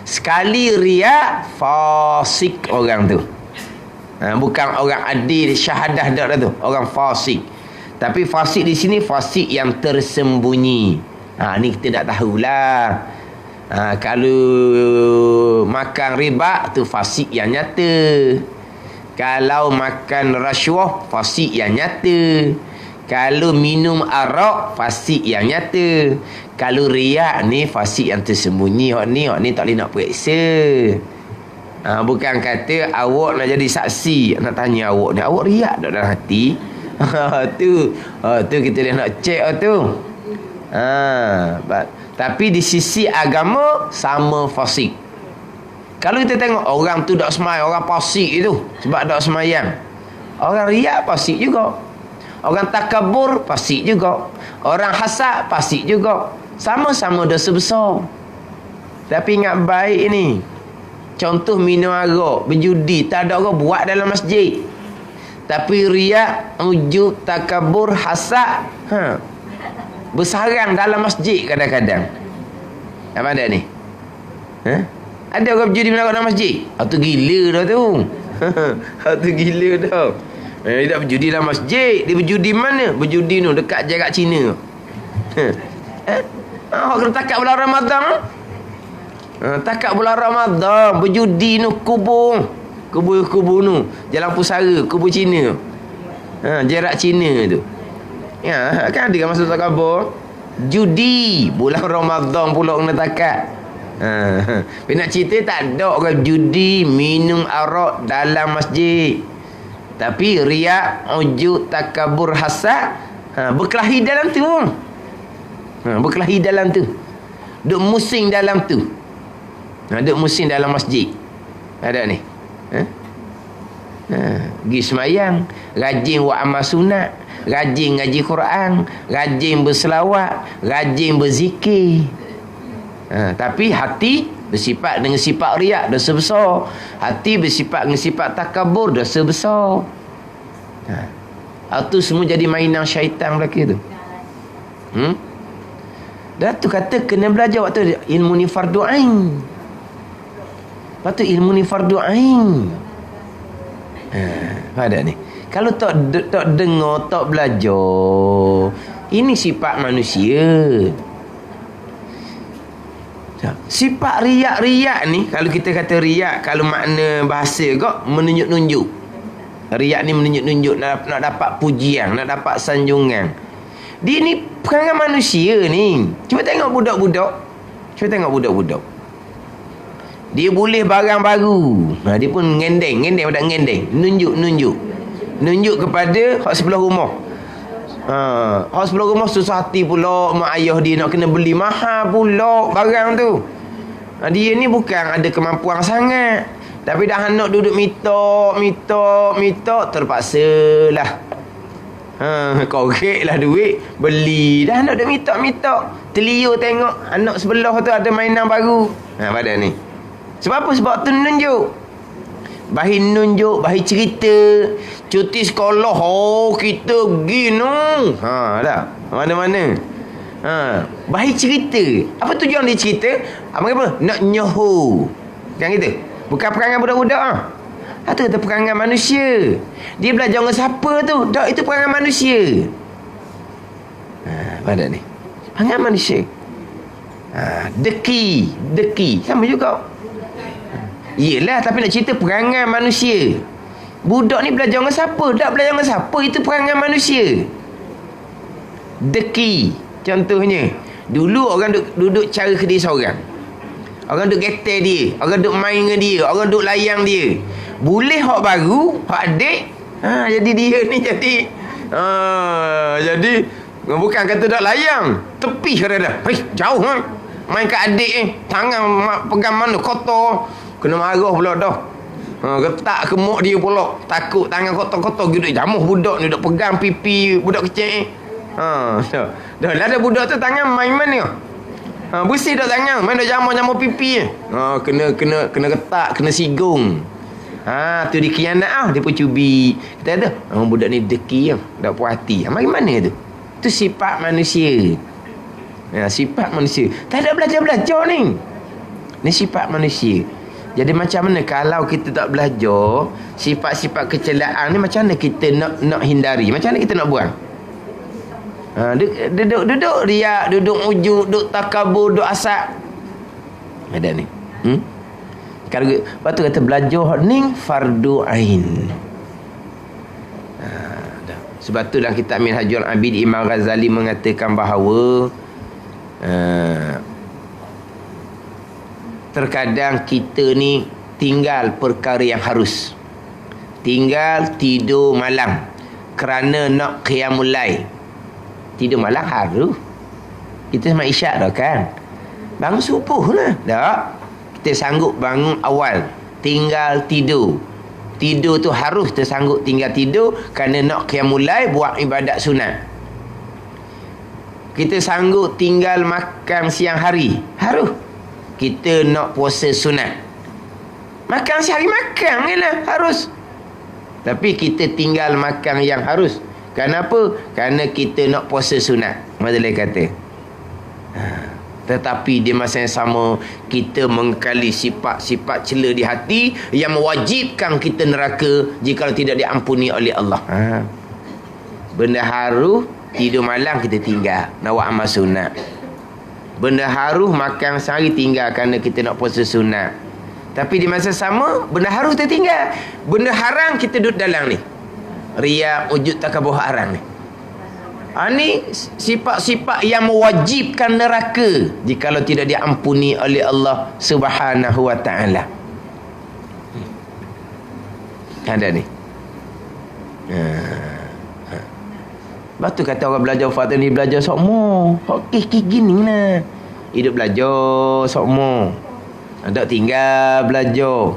Sekali riak, fasik orang tu. Bukan orang adil syahadah dah tu, orang fasik. Tapi fasik di sini fasik yang tersembunyi. Ni kita tak tahulah. Kalau makan riba tu fasik yang nyata. Kalau makan rasuah, fasik yang nyata. Kalau minum arak, fasik yang nyata. Kalau riak ni fasik yang tersembunyi. Hak ni tak boleh nak periksa. Bukan kata awak nak jadi saksi, nak tanya awak ni, awak riak tak dalam hati? tu kita dah nak cek tu. Tapi di sisi agama sama fasik. Kalau kita tengok orang tu tak semayang, orang fasik itu sebab tak semayang. Orang riak fasik juga. Orang takabur fasik juga. Orang hasad fasik juga. Sama-sama dosa besar. Tapi ingat baik ni. Contoh minum arak, berjudi, tak ada orang buat dalam masjid. Tapi riak, ujub, takabur, hasad, bersarang dalam masjid kadang-kadang. Apa ada ni? Ada orang berjudi minum arak dalam masjid? Tu gila dah tu. Tu gila dah. Dia tak berjudi dalam masjid. Dia berjudi mana? Berjudi tu dekat jarak Cina. Orang kena takat bulan Ramadan. Takat bulan Ramadan berjudi tu kubur tu Jalan Pusara, kubur Cina. Jarak Cina tu. Ya, kan ada kan masuk takabur. Judi bulan Ramadan pula kena takat. Nak cerita tak ada orang judi minum arak dalam masjid. Tapi riak, ujub, takabur, hasad, berkelahi dalam tu. Berkelahi dalam tu. Duk musing dalam tu. Duk musing dalam masjid. Ada ni. Pergi semayang, rajin buat amal sunat, rajin ngaji Quran, rajin berselawat, rajin berzikir. Tapi hati bersifat dengan sifat riak, dosa besar. Hati bersifat dengan sifat takabur, dosa besar. Itu semua jadi mainan syaitan belaka tu. Dah tu kata kena belajar waktu ilmu ni fardu ain. Waktu ilmu ni fardu ain. Ada ni. Kalau tak dengar, tak belajar, ini sifat manusia. Sifat riak-riak ni, kalau kita kata riak, kalau makna bahasa kok menunjuk-nunjuk. Riak ni menunjuk-nunjuk, nak dapat pujian, nak dapat sanjungan. Dia ni perangai manusia ni. Cuba tengok budak-budak. Dia boleh barang baru. Dia pun ngendeng pada ngendeng. Nunjuk kepada hak sebelah rumah. Hak sebelah rumah susah hati pula, mak ayah dia nak kena beli mahal pula barang tu. Dia ni bukan ada kemampuan sangat, tapi dah nak duduk minta terpaksalah. Korek lah duit, beli. Dah nak duduk minta. Telio tengok anak sebelah tu ada mainan baru. Pada ni. Sebab apa? Sebab tu nunjuk. Bahi cerita. Cuti sekolah, kita pergi dah. Mana-mana. Bahi cerita. Apa tujuan dia cerita? Apa? Nak nyohu. Kan gitu? Bukan perangai budak-budak. Itu kata perangai manusia. Dia belajar dengan siapa tu? Tak, itu perangai manusia. Pada ni. Perangai manusia. Deki. Sama juga. Yelah, tapi nak cerita perangai manusia. Budak ni belajar dengan siapa? Tak belajar dengan siapa? Itu perangai manusia. Deki. Contohnya, dulu orang duduk cara kedai seorang. Orang duduk getar dia. Orang duduk main dengan dia. Orang duduk layang dia. Boleh hak baru, hak adik. Jadi dia ni jadi. Jadi, bukan kata tak layang. Tepi kadang-kadang. Jauh kan. Main kat adik ni. Tangan pegang mana kotor. Kena marah pula dah. Getak kemuk dia pula. Takut tangan kotor-kotor. Duduk jamuh budak ni. Duduk pegang pipi budak kecil ni. Dah lah ada budak tu tangan main mana. Bersih dah tangan. Main dah jamuh pipi. Kena getak. Kena sigung. Tu dia khianat dia pun cubi. Kita ada budak ni deki tak puas hati. Mari mana tu? Tu sifat manusia. Sifat manusia. Tak ada belajar-belajar ni. Ni sifat manusia. Jadi macam mana kalau kita tak belajar sifat-sifat kecelaan ni, macam mana kita nak hindari? Macam mana kita nak buang? Duduk riak, duduk ujuk, duduk takabur, duduk asap. Ada ni. Kalau lepas tu kata belajar ni fardu ain. Sebab tu dalam kitab Minhajul Abid, Imam Ghazali mengatakan bahawa terkadang kita ni tinggal perkara yang harus. Tinggal tidur malam kerana nak qiyamul lail. Tidur malam harus. Kita sembang isyak dah kan. Bangun subuh lah. Tak. Kita sanggup bangun awal. Tinggal tidur. Tidur tu harus tersanggup tinggal tidur kerana nak qiyamul lail, buat ibadat sunat. Kita sanggup tinggal makan siang hari. Harus. Kita nak puasa sunat. Makan sehari makan je lah. Harus. Tapi kita tinggal makan yang harus. Kenapa? Kerana kita nak puasa sunat. Mazali kata. Tetapi di masa yang sama, kita mengkali sifat-sifat cela di hati yang mewajibkan kita neraka jika tidak diampuni oleh Allah. Benda harus, tidur malam kita tinggal. Nak buat amal sunat. Benda harus makan sehari tinggal kerana kita nak puasa sunat. Tapi di masa sama, benda harus kita tinggal. Benda haram kita duduk dalam ni. Riya, wujud takabur haram ni. Ni sifat-sifat yang mewajibkan neraka jikalau tidak diampuni oleh Allah Subhanahu wa ta'ala. Ada ni. Lepas tu kata orang belajar Fatih ni belajar sokmo. Okey gini lah. Hidup belajar sokmo. Tak tinggal belajar.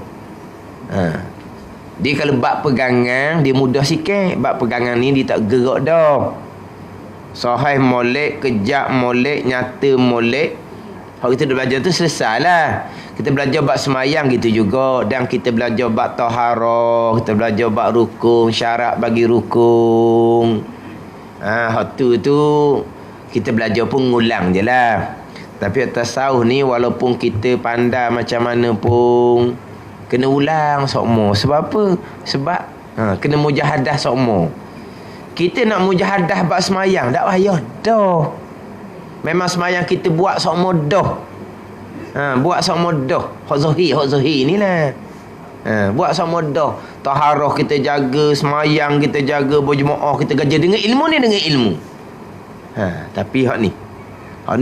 Dia kalau bab pegangan dia mudah sikit. Bab pegangan ni dia tak gerak dah. Sahih molek, kejap molek, nyata molek. Kalau kita belajar tu selesai lah. Kita belajar bab semayang gitu juga. Dan kita belajar bab taharah. Kita belajar bab rukun, syarat bagi rukun. Waktu tu kita belajar pun ngulang je lah. Tapi tasawuf ni walaupun kita pandai macam mana pun, kena ulang sokmo. Sebab apa? Sebab kena mujahadah sokmo. Kita nak mujahadah bab semayang tak payah dah. Memang semayang kita buat sokmo dah. Buat sokmo dah. Hak zahir ni lah. Buat sokmo dah. Taharah kita jaga, semayang kita jaga, berjemaah kita kerja dengan ilmu ni, dengan ilmu. Tapi hak ni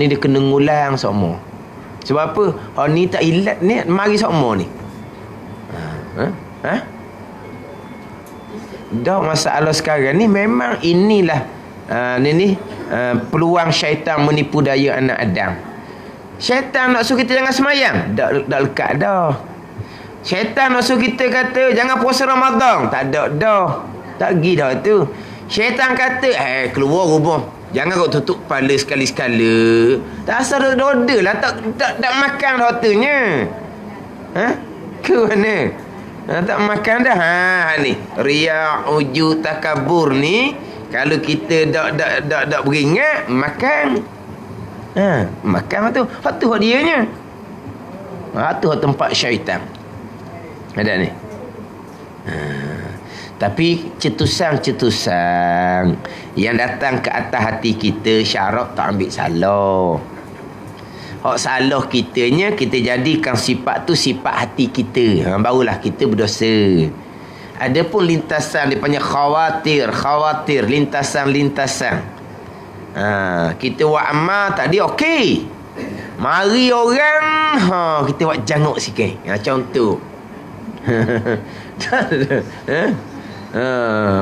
dia kena ngulang sokmo. Sebab apa? Hak ni tak ilat ni, mari sokmo ni. Dah masalah sekarang ni memang inilah peluang syaitan menipu daya anak Adam. Syaitan nak suruh kita jangan semayang, tak lekat dah. Syaitan nak suruh kita kata jangan puasa Ramadan, tak ada dah. Tak pergi dah tu. Syaitan kata keluar rumah, jangan kau tutup kepala sekali-sekala. Tak asal roda lah, tak makan rotunya. Ke mana? Tak makan dah. Ni riya, ujub, takabur ni kalau kita tak beringat makan. Makan tu. Hak tu hak dianya. Tu hak tempat syaitan. Ada ni. Tapi cetusan-cetusan yang datang ke atas hati kita, syarat tak ambil salah. Hak salah kitanya kita jadikan sifat tu sifat hati kita. Barulah kita berdosa. Ada pun lintasan dia panggil khawatir, lintasan. Kita buat amal tadi okey. Mari orang kita buat janguk sikit. Macam tu.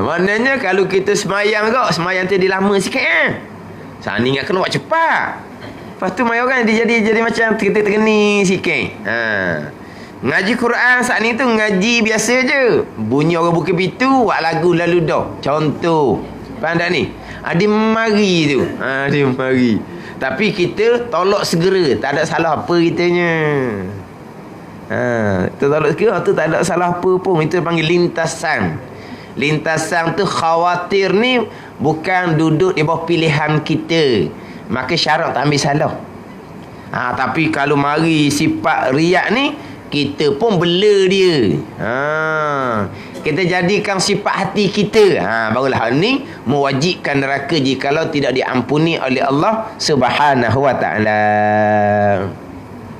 Maknanya kalau kita semayang tu dia lama sikit Saat ni ingat kena buat cepat. Lepas tu mai orang dia jadi macam tergeni sikit. Ngaji Quran saat ni tu ngaji biasa je. Bunyi orang buka pintu, buat lagu lalu dah. Contoh. Faham tak ni? Dia mari tu. Dia mari. Tapi kita tolak segera. Tak ada salah apa kitanya. Tu tolak segera tu tak ada salah apa pun. Itu panggil lintasan. Lintasan tu khawatir ni bukan duduk di bawah pilihan kita. Maka syarat tak ambil salah. Tapi kalau mari sifat riak ni, kita pun bela dia. Kita jadikan sifat hati kita. Barulah ni mewajibkan neraka jikalau tidak diampuni oleh Allah Subhanahu wa taala.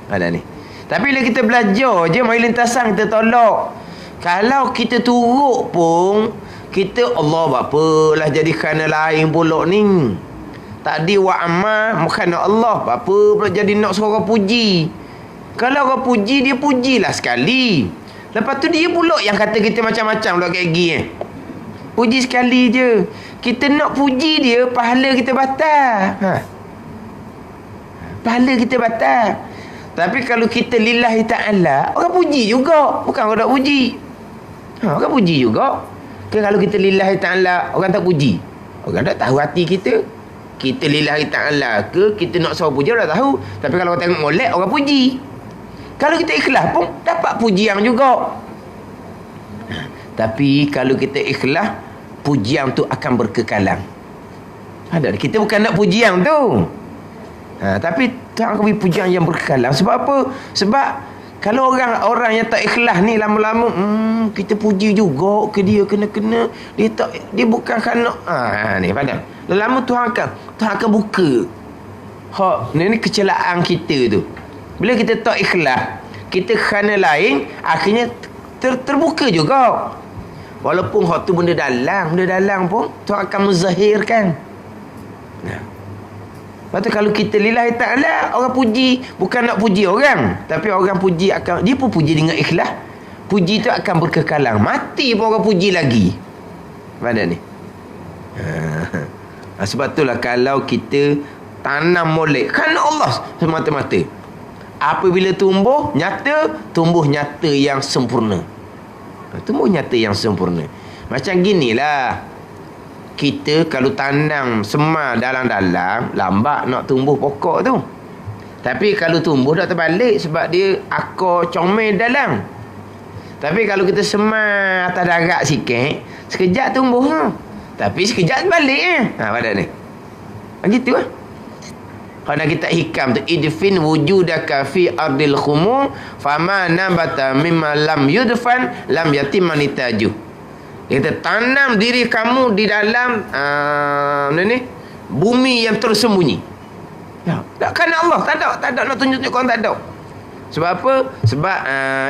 Ada ni. Tapi bila kita belajar je mai lintasan kita tolak. Kalau kita turut pun kita Allah apalah jadi kerana lain pula ni. Tadi wa amal kerana Allah, apa pula jadi nak suruh puji. Kalau orang puji, dia pujilah sekali. Lepas tu dia pula yang kata kita macam-macam pula kayak gini. Puji sekali je. Kita nak puji dia, pahala kita batal. Pahala kita batal. Tapi kalau kita lillahi ta'ala, orang puji juga. Bukan orang tak puji. Orang puji juga. Kalau kita lillahi ta'ala, orang tak puji. Orang tak tahu hati kita. Kita lillahi ta'ala ke, kita nak suruh puji, orang tak tahu. Tapi kalau orang tengok molek, orang puji. Kalau kita ikhlas pun dapat pujian juga. Tapi kalau kita ikhlas, pujian tu akan berkekalan. Kita bukan nak pujian tu. Tapi tak akan beri pujian yang berkekalan. Sebab apa? Sebab kalau orang yang tak ikhlas ni lama-lama kita puji juga ke dia kena-kena. Dia bukan kerana ni pandang. Lama Tuhan akan buka. Ni kecelaan kita tu. Bila kita tak ikhlas, kita kerana lain, akhirnya terbuka juga. Walaupun hak tu benda dalam pun Tuhan akan menzahirkan. Lepas tu kalau kita lillahi ta'ala, orang puji, bukan nak puji orang, tapi orang puji dia pun puji dengan ikhlas. Puji tu akan berkekalan. Mati pun orang puji lagi. Mana ni? Sebab itulah kalau kita tanam molek kerana Allah semata-mata, apabila tumbuh nyata yang sempurna. Tumbuh nyata yang sempurna. Macam ginilah. Kita kalau tanam semar dalam-dalam, lambat nak tumbuh pokok tu. Tapi kalau tumbuh dah terbalik sebab dia akar comel dalam. Tapi kalau kita semar atas darat sikit, sekejap tumbuh. Tapi sekejap balik pada ni. Begitu lah. Kalau kita hikam tu, idfin wujudaka fi ardil khumum fama nabata mimma lam yudfan lam yatimmanitaju. Kita tanam diri kamu di dalam bumi yang tersembunyi. Tak kan Allah, tak ada nak tunjuk kau, tak ada. Sebab apa? Sebab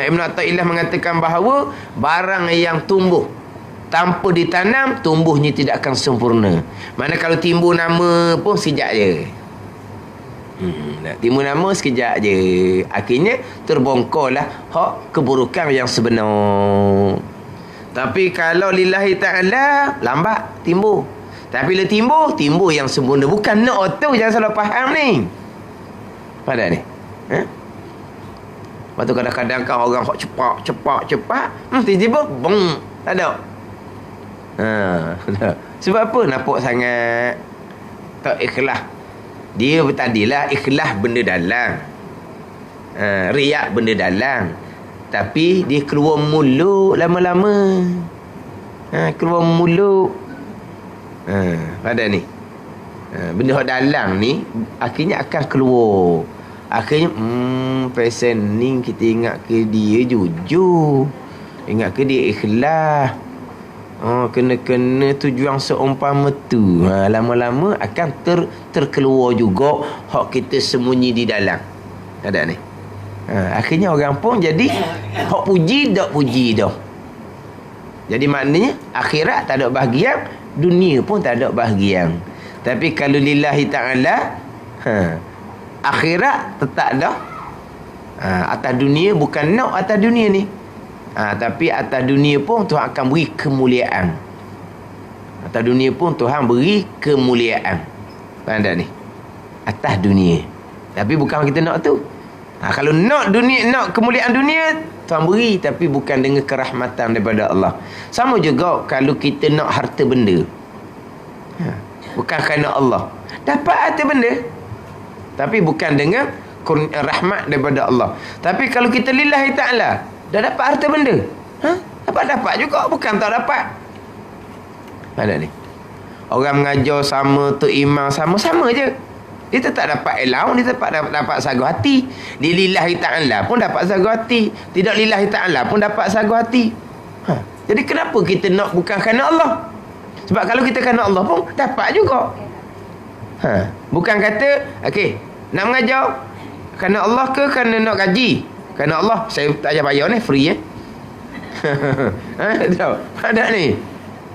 Ibn Athaillah mengatakan bahawa barang yang tumbuh tanpa ditanam, tumbuhnya tidak akan sempurna. Mana kalau timbul nama pun sekejap je. Timbul nama sekejap je. Akhirnya terbongkarlah hak keburukan yang sebenar. Tapi kalau lillahi ta'ala, lambat timbul. Tapi bila timbul yang sempurna. Bukan nak auto, jangan salah faham ni. Pada ni. Lepas tu kadang-kadang kan orang cepat. Tiba-tiba bong, tak ada. Sebab apa? Nampak sangat tak ikhlas. Dia tadilah ikhlas benda dalam, riak benda dalam, tapi dia keluar mulut lama-lama. Keluar mulut. Pada ni. Benda dalam ni akhirnya akan keluar. Akhirnya pesen ni kita ingat ke dia jujur, ingat ke dia ikhlas. Kena tujuan seumpama tu. Lama-lama akan terkeluar juga hak kita sembunyi di dalam. Ada ni. Akhirnya orang pun jadi hak puji dak puji dah. Jadi maknanya akhirat tak ada bahagian, dunia pun tak ada bahagian. Tapi kalau lillahi ta'ala, akhirat tetap dah. Atas dunia bukan nak atas dunia ni. Tapi atas dunia pun Tuhan akan beri kemuliaan. Atas dunia pun Tuhan beri kemuliaan. Faham tak ni? Atas dunia. Tapi bukan kita nak tu. Kalau nak dunia, nak kemuliaan dunia, Tuhan beri, tapi bukan dengan kerahmatan daripada Allah. Sama juga kalau kita nak harta benda. Bukan kerana Allah. Dapat harta benda, tapi bukan dengan rahmat daripada Allah. Tapi kalau kita lillahi ta'ala, dah dapat harta benda. Dapat juga, bukan tak dapat. Mana ni? Orang mengajar sama, Tok Imam sama-sama je. Dia tetap dapat allowance, dia tetap dapat sagu hati. Dia lillahi ta'ala pun dapat sagu hati. Tidak lillahi ta'ala pun dapat sagu hati. Jadi kenapa kita nak bukan kerana Allah? Sebab kalau kita kerana Allah pun dapat juga. Bukan kata, okey, nak mengajar kerana Allah ke kerana nak gaji? Kerana Allah, saya tak payah bayar ni, free tahu? Ada ni.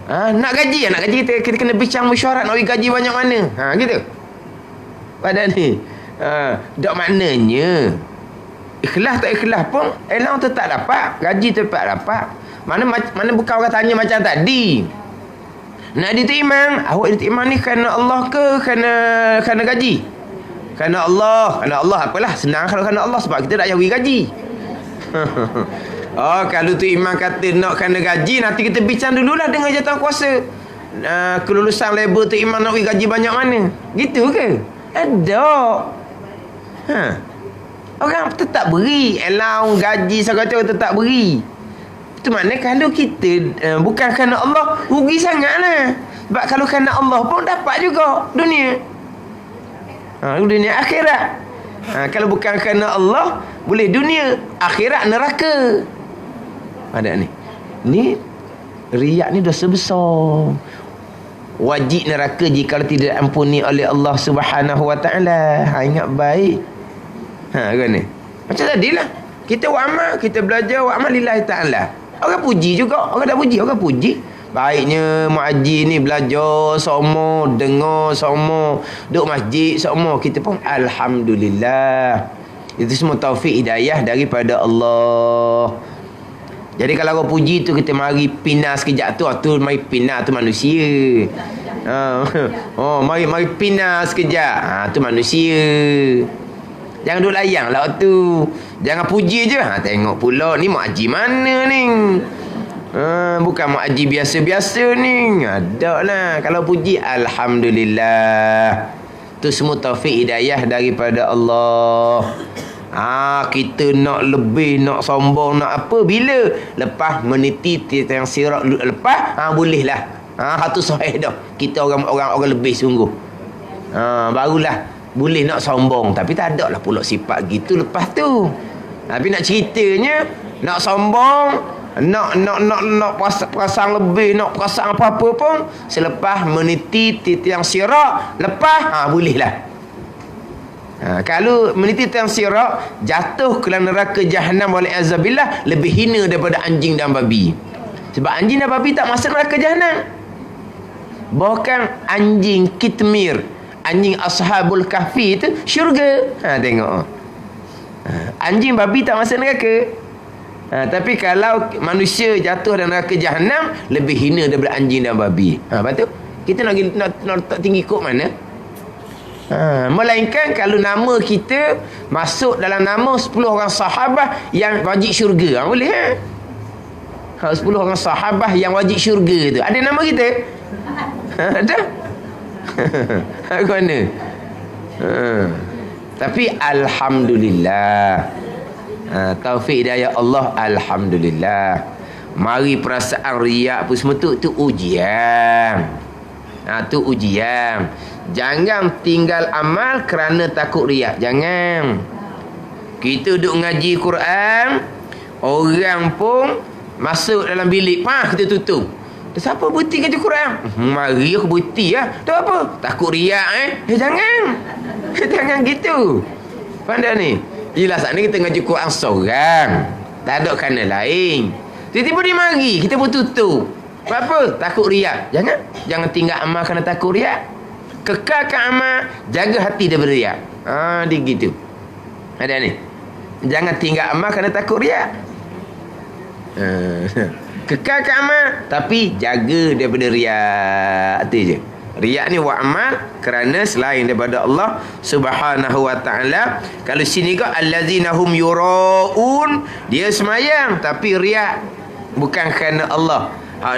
Nak gaji, kita kena bincang mesyuarat nak gaji banyak mana. Gitu. Pada ni tak maknanya ikhlas tak ikhlas pun allowance tetap dapat, gaji tetap dapat. Mana bukan orang tanya macam tadi, nak diterima, awak diterima ni kerana Allah ke kerana gaji? Kerana Allah apalah, senang kalau kerana Allah, sebab kita tak payah bagi gaji. Kalau tu imam kata nak kerana gaji, nanti kita bincang dululah dengan jawatankuasa. Kelulusan label tu imam nak bagi gaji banyak mana? Gitu ke? Ada. Orang tetap beri allowance, gaji segala tetap beri. Itu maknanya kalau kita bukan kerana Allah, rugi sangatlah. Sebab kalau kerana Allah pun dapat juga dunia. Dunia akhirat. Kalau bukan kerana Allah, boleh dunia, akhirat neraka. Ada ni. Ni riak ni dosa besar. Wajib neraka jika tidak ampuni oleh Allah Subhanahu wa taala. Ingat baik. Kan ni. Macam tadilah. Kita buat amal, kita belajar buat amal lillahi taala. Orang puji juga, orang tak puji, orang puji. Baiknya muaji ni belajar semua, dengar semua, duduk masjid semua, kita pun alhamdulillah. Itu semua taufik hidayah daripada Allah. Jadi kalau kau puji tu, kita mari pindah sekejap tu, mari pindah tu manusia. Mari pindah sekejap. Tu manusia. Jangan duk layang lah tu. Jangan puji je. Tengok pula ni mak haji mana ni. Bukan mak haji biasa-biasa ni. Ada lah. Kalau puji, alhamdulillah. Tu semua taufik hidayah daripada Allah. Kita nak lebih, nak sombong, nak apa, bila lepas meniti yang sirat lepas, boleh lah. Satu sahih dah, kita orang lebih sungguh. Barulah boleh nak sombong. Tapi tak ada lah pula sifat gitu lepas tu. Tapi nak ceritanya, nak sombong, nak perasaan lebih, nak perasaan apa-apa pun, selepas meniti yang sirat lepas, boleh lah. Kalau meniti yang sirat, jatuh ke dalam neraka Jahannam wali'azabillah, lebih hina daripada anjing dan babi. Sebab anjing dan babi tak masuk neraka Jahannam. Bahkan anjing kitmir, anjing ashabul kahfi itu syurga. Tengok. Anjing babi tak masuk neraka. Tapi kalau manusia jatuh dalam neraka Jahannam, lebih hina daripada anjing dan babi. Lepas tu kita nak letak tinggi kok mana? Melainkan kalau nama kita masuk dalam nama 10 orang sahabah yang wajib syurga, boleh 10 orang sahabah yang wajib syurga tu, ada nama kita? Ada? Ke mana? Tapi alhamdulillah, taufik hidayah Allah, alhamdulillah. Mari perasaan riak apa semua tu ujian. Tu ujian. Jangan tinggal amal kerana takut riak. Jangan. Kita duduk ngaji Quran, orang pun masuk dalam bilik, kita tutup. Siapa berhenti ngaji Quran? Mari aku berhenti lah. Tak apa, takut riak jangan. Jangan gitu. Faham tak ni? Yelah saat ni kita ngaji Quran seorang, tak ada kerana lain. Tiba-tiba dia mari, kita pun tutup. Apa? Takut riak. Jangan tinggal amal kerana takut riak. Kekalkan amal, jaga hati daripada riak. Dia gitu. Ada ni. Jangan tinggal amal kerana takut riak. Kekalkan amal, tapi jaga daripada riak. Itu je. Riak ni buat amal kerana selain daripada Allah Subhanahu wa taala. Kalau sini kau allazina hum yuraun, dia semayang tapi riak bukan kerana Allah.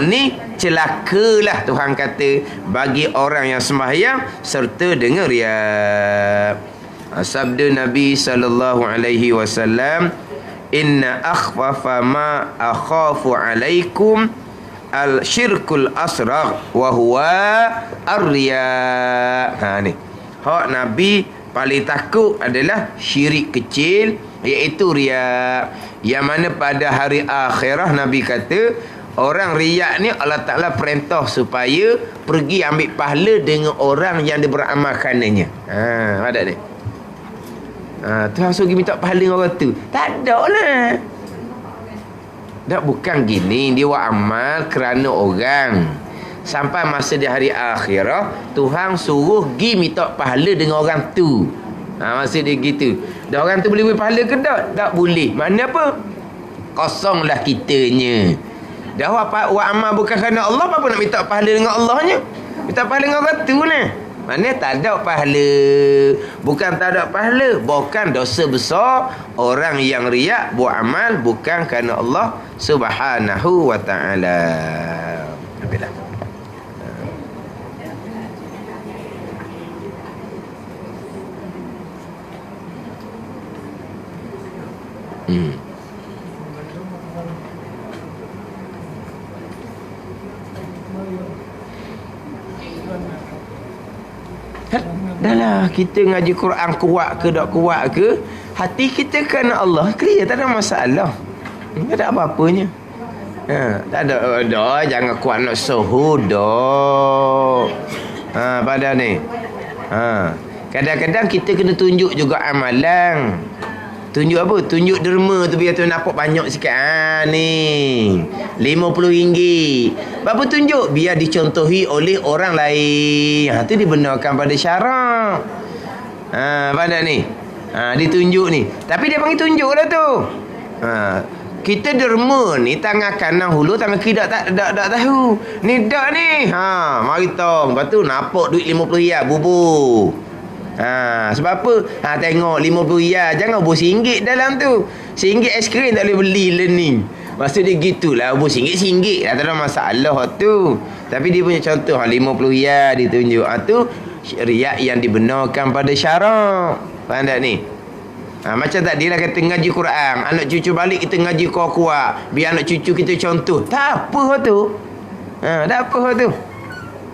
Ni celakalah Tuhan kata bagi orang yang sembahyang serta dengan riak. Sabda Nabi sallallahu alaihi wasallam, inna akhwafa ma akhafu alaikum al-syirkul asghar wa huwa ar-riya. Ni. Hak Nabi paling takut adalah syirik kecil, iaitu riya. Yang mana pada hari akhirah Nabi kata, orang riak ni Allah Ta'ala perintah supaya pergi ambil pahala dengan orang yang dia beramal karenanya. Ada ni. Tuhan suruh pergi minta pahala dengan orang tu. Tak ada lah. Tak, bukan gini. Dia buat amal kerana orang. Sampai masa di hari akhirah, Tuhan suruh pergi minta pahala dengan orang tu. Maksud dia gitu. Dan orang tu boleh beri pahala ke tak? Tak boleh. Maknanya apa? Kosonglah kitanya. Dah buat amal bukan kerana Allah, apa nak minta pahala dengan Allahnya? Minta pahala dengan orang tu lah. Maknanya tak ada pahala. Bukan tak ada pahala, bukan dosa besar orang yang riak buat amal bukan kerana Allah Subhanahu wa taala. Alhamdulillah. Dah lah, kita ngaji Quran kuat ke tak kuat ke, hati kita kerana Allah clear, tak ada masalah. Tak ada apa-apanya. Tak ada, jangan kuat nak suhud dah. Pada ni. Kadang-kadang kita kena tunjuk juga amalan. Tunjuk apa? Tunjuk derma tu biar tu nampak banyak sikit. Ni RM50. Berapa tunjuk? Biar dicontohi oleh orang lain. Tu dibenarkan pada syarak. Pada ni. Ditunjuk ni. Tapi dia panggil tunjuk dah tu. Kita derma ni tangan kanan hulu, tangan kiri tak tahu. Ni dak ni. Mari tong. Lepas tu nampak duit RM50 bubur. Sebab apa? Tengok RM50, jangan bubur RM1 dalam tu. RM1 aiskrim tak boleh beli learning. Maksud dia gitulah, bubur RM1 tak ada masalah tu. Tapi dia punya contoh RM50 ditunjuk. Tu riak yang dibenarkan pada syarak. Faham tak ni? Macam tadi lah kata ngaji Quran, anak cucu balik kita ngaji kuat-kuat, biar anak cucu kita contoh. Tak apa tu. Tak apa tu.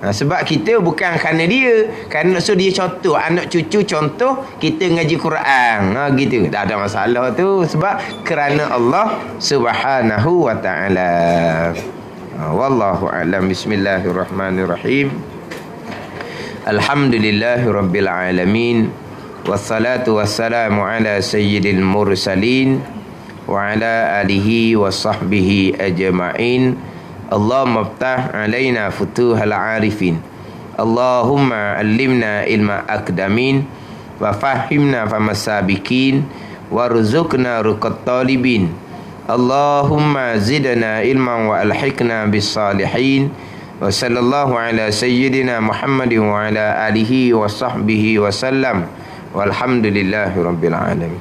Sebab kita bukan kerana dia, kerana so dia contoh, anak cucu contoh, kita ngaji Quran. Gitu. Tak ada masalah tu. Sebab kerana Allah Subhanahu wa ta'ala. Wallahu a'lam. Bismillahirrahmanirrahim. Alhamdulillahirabbil alamin. Wassalatu wassalamu ala sayyidil mursalin wa ala alihi wa sahbihi ajma'in. Allahumma ftah alaina futuhal arifin. Allahumma allimna ilma akdamin wa fahimna famasabikin warzuqna ruqat talibin. Allahumma zidna ilman wa alhiqna bis salihin. Wa sallallahu ala sayyidina Muhammadin wa ala alihi wa sahbihi wa sallam. Walhamdulillahi rabbil alamin.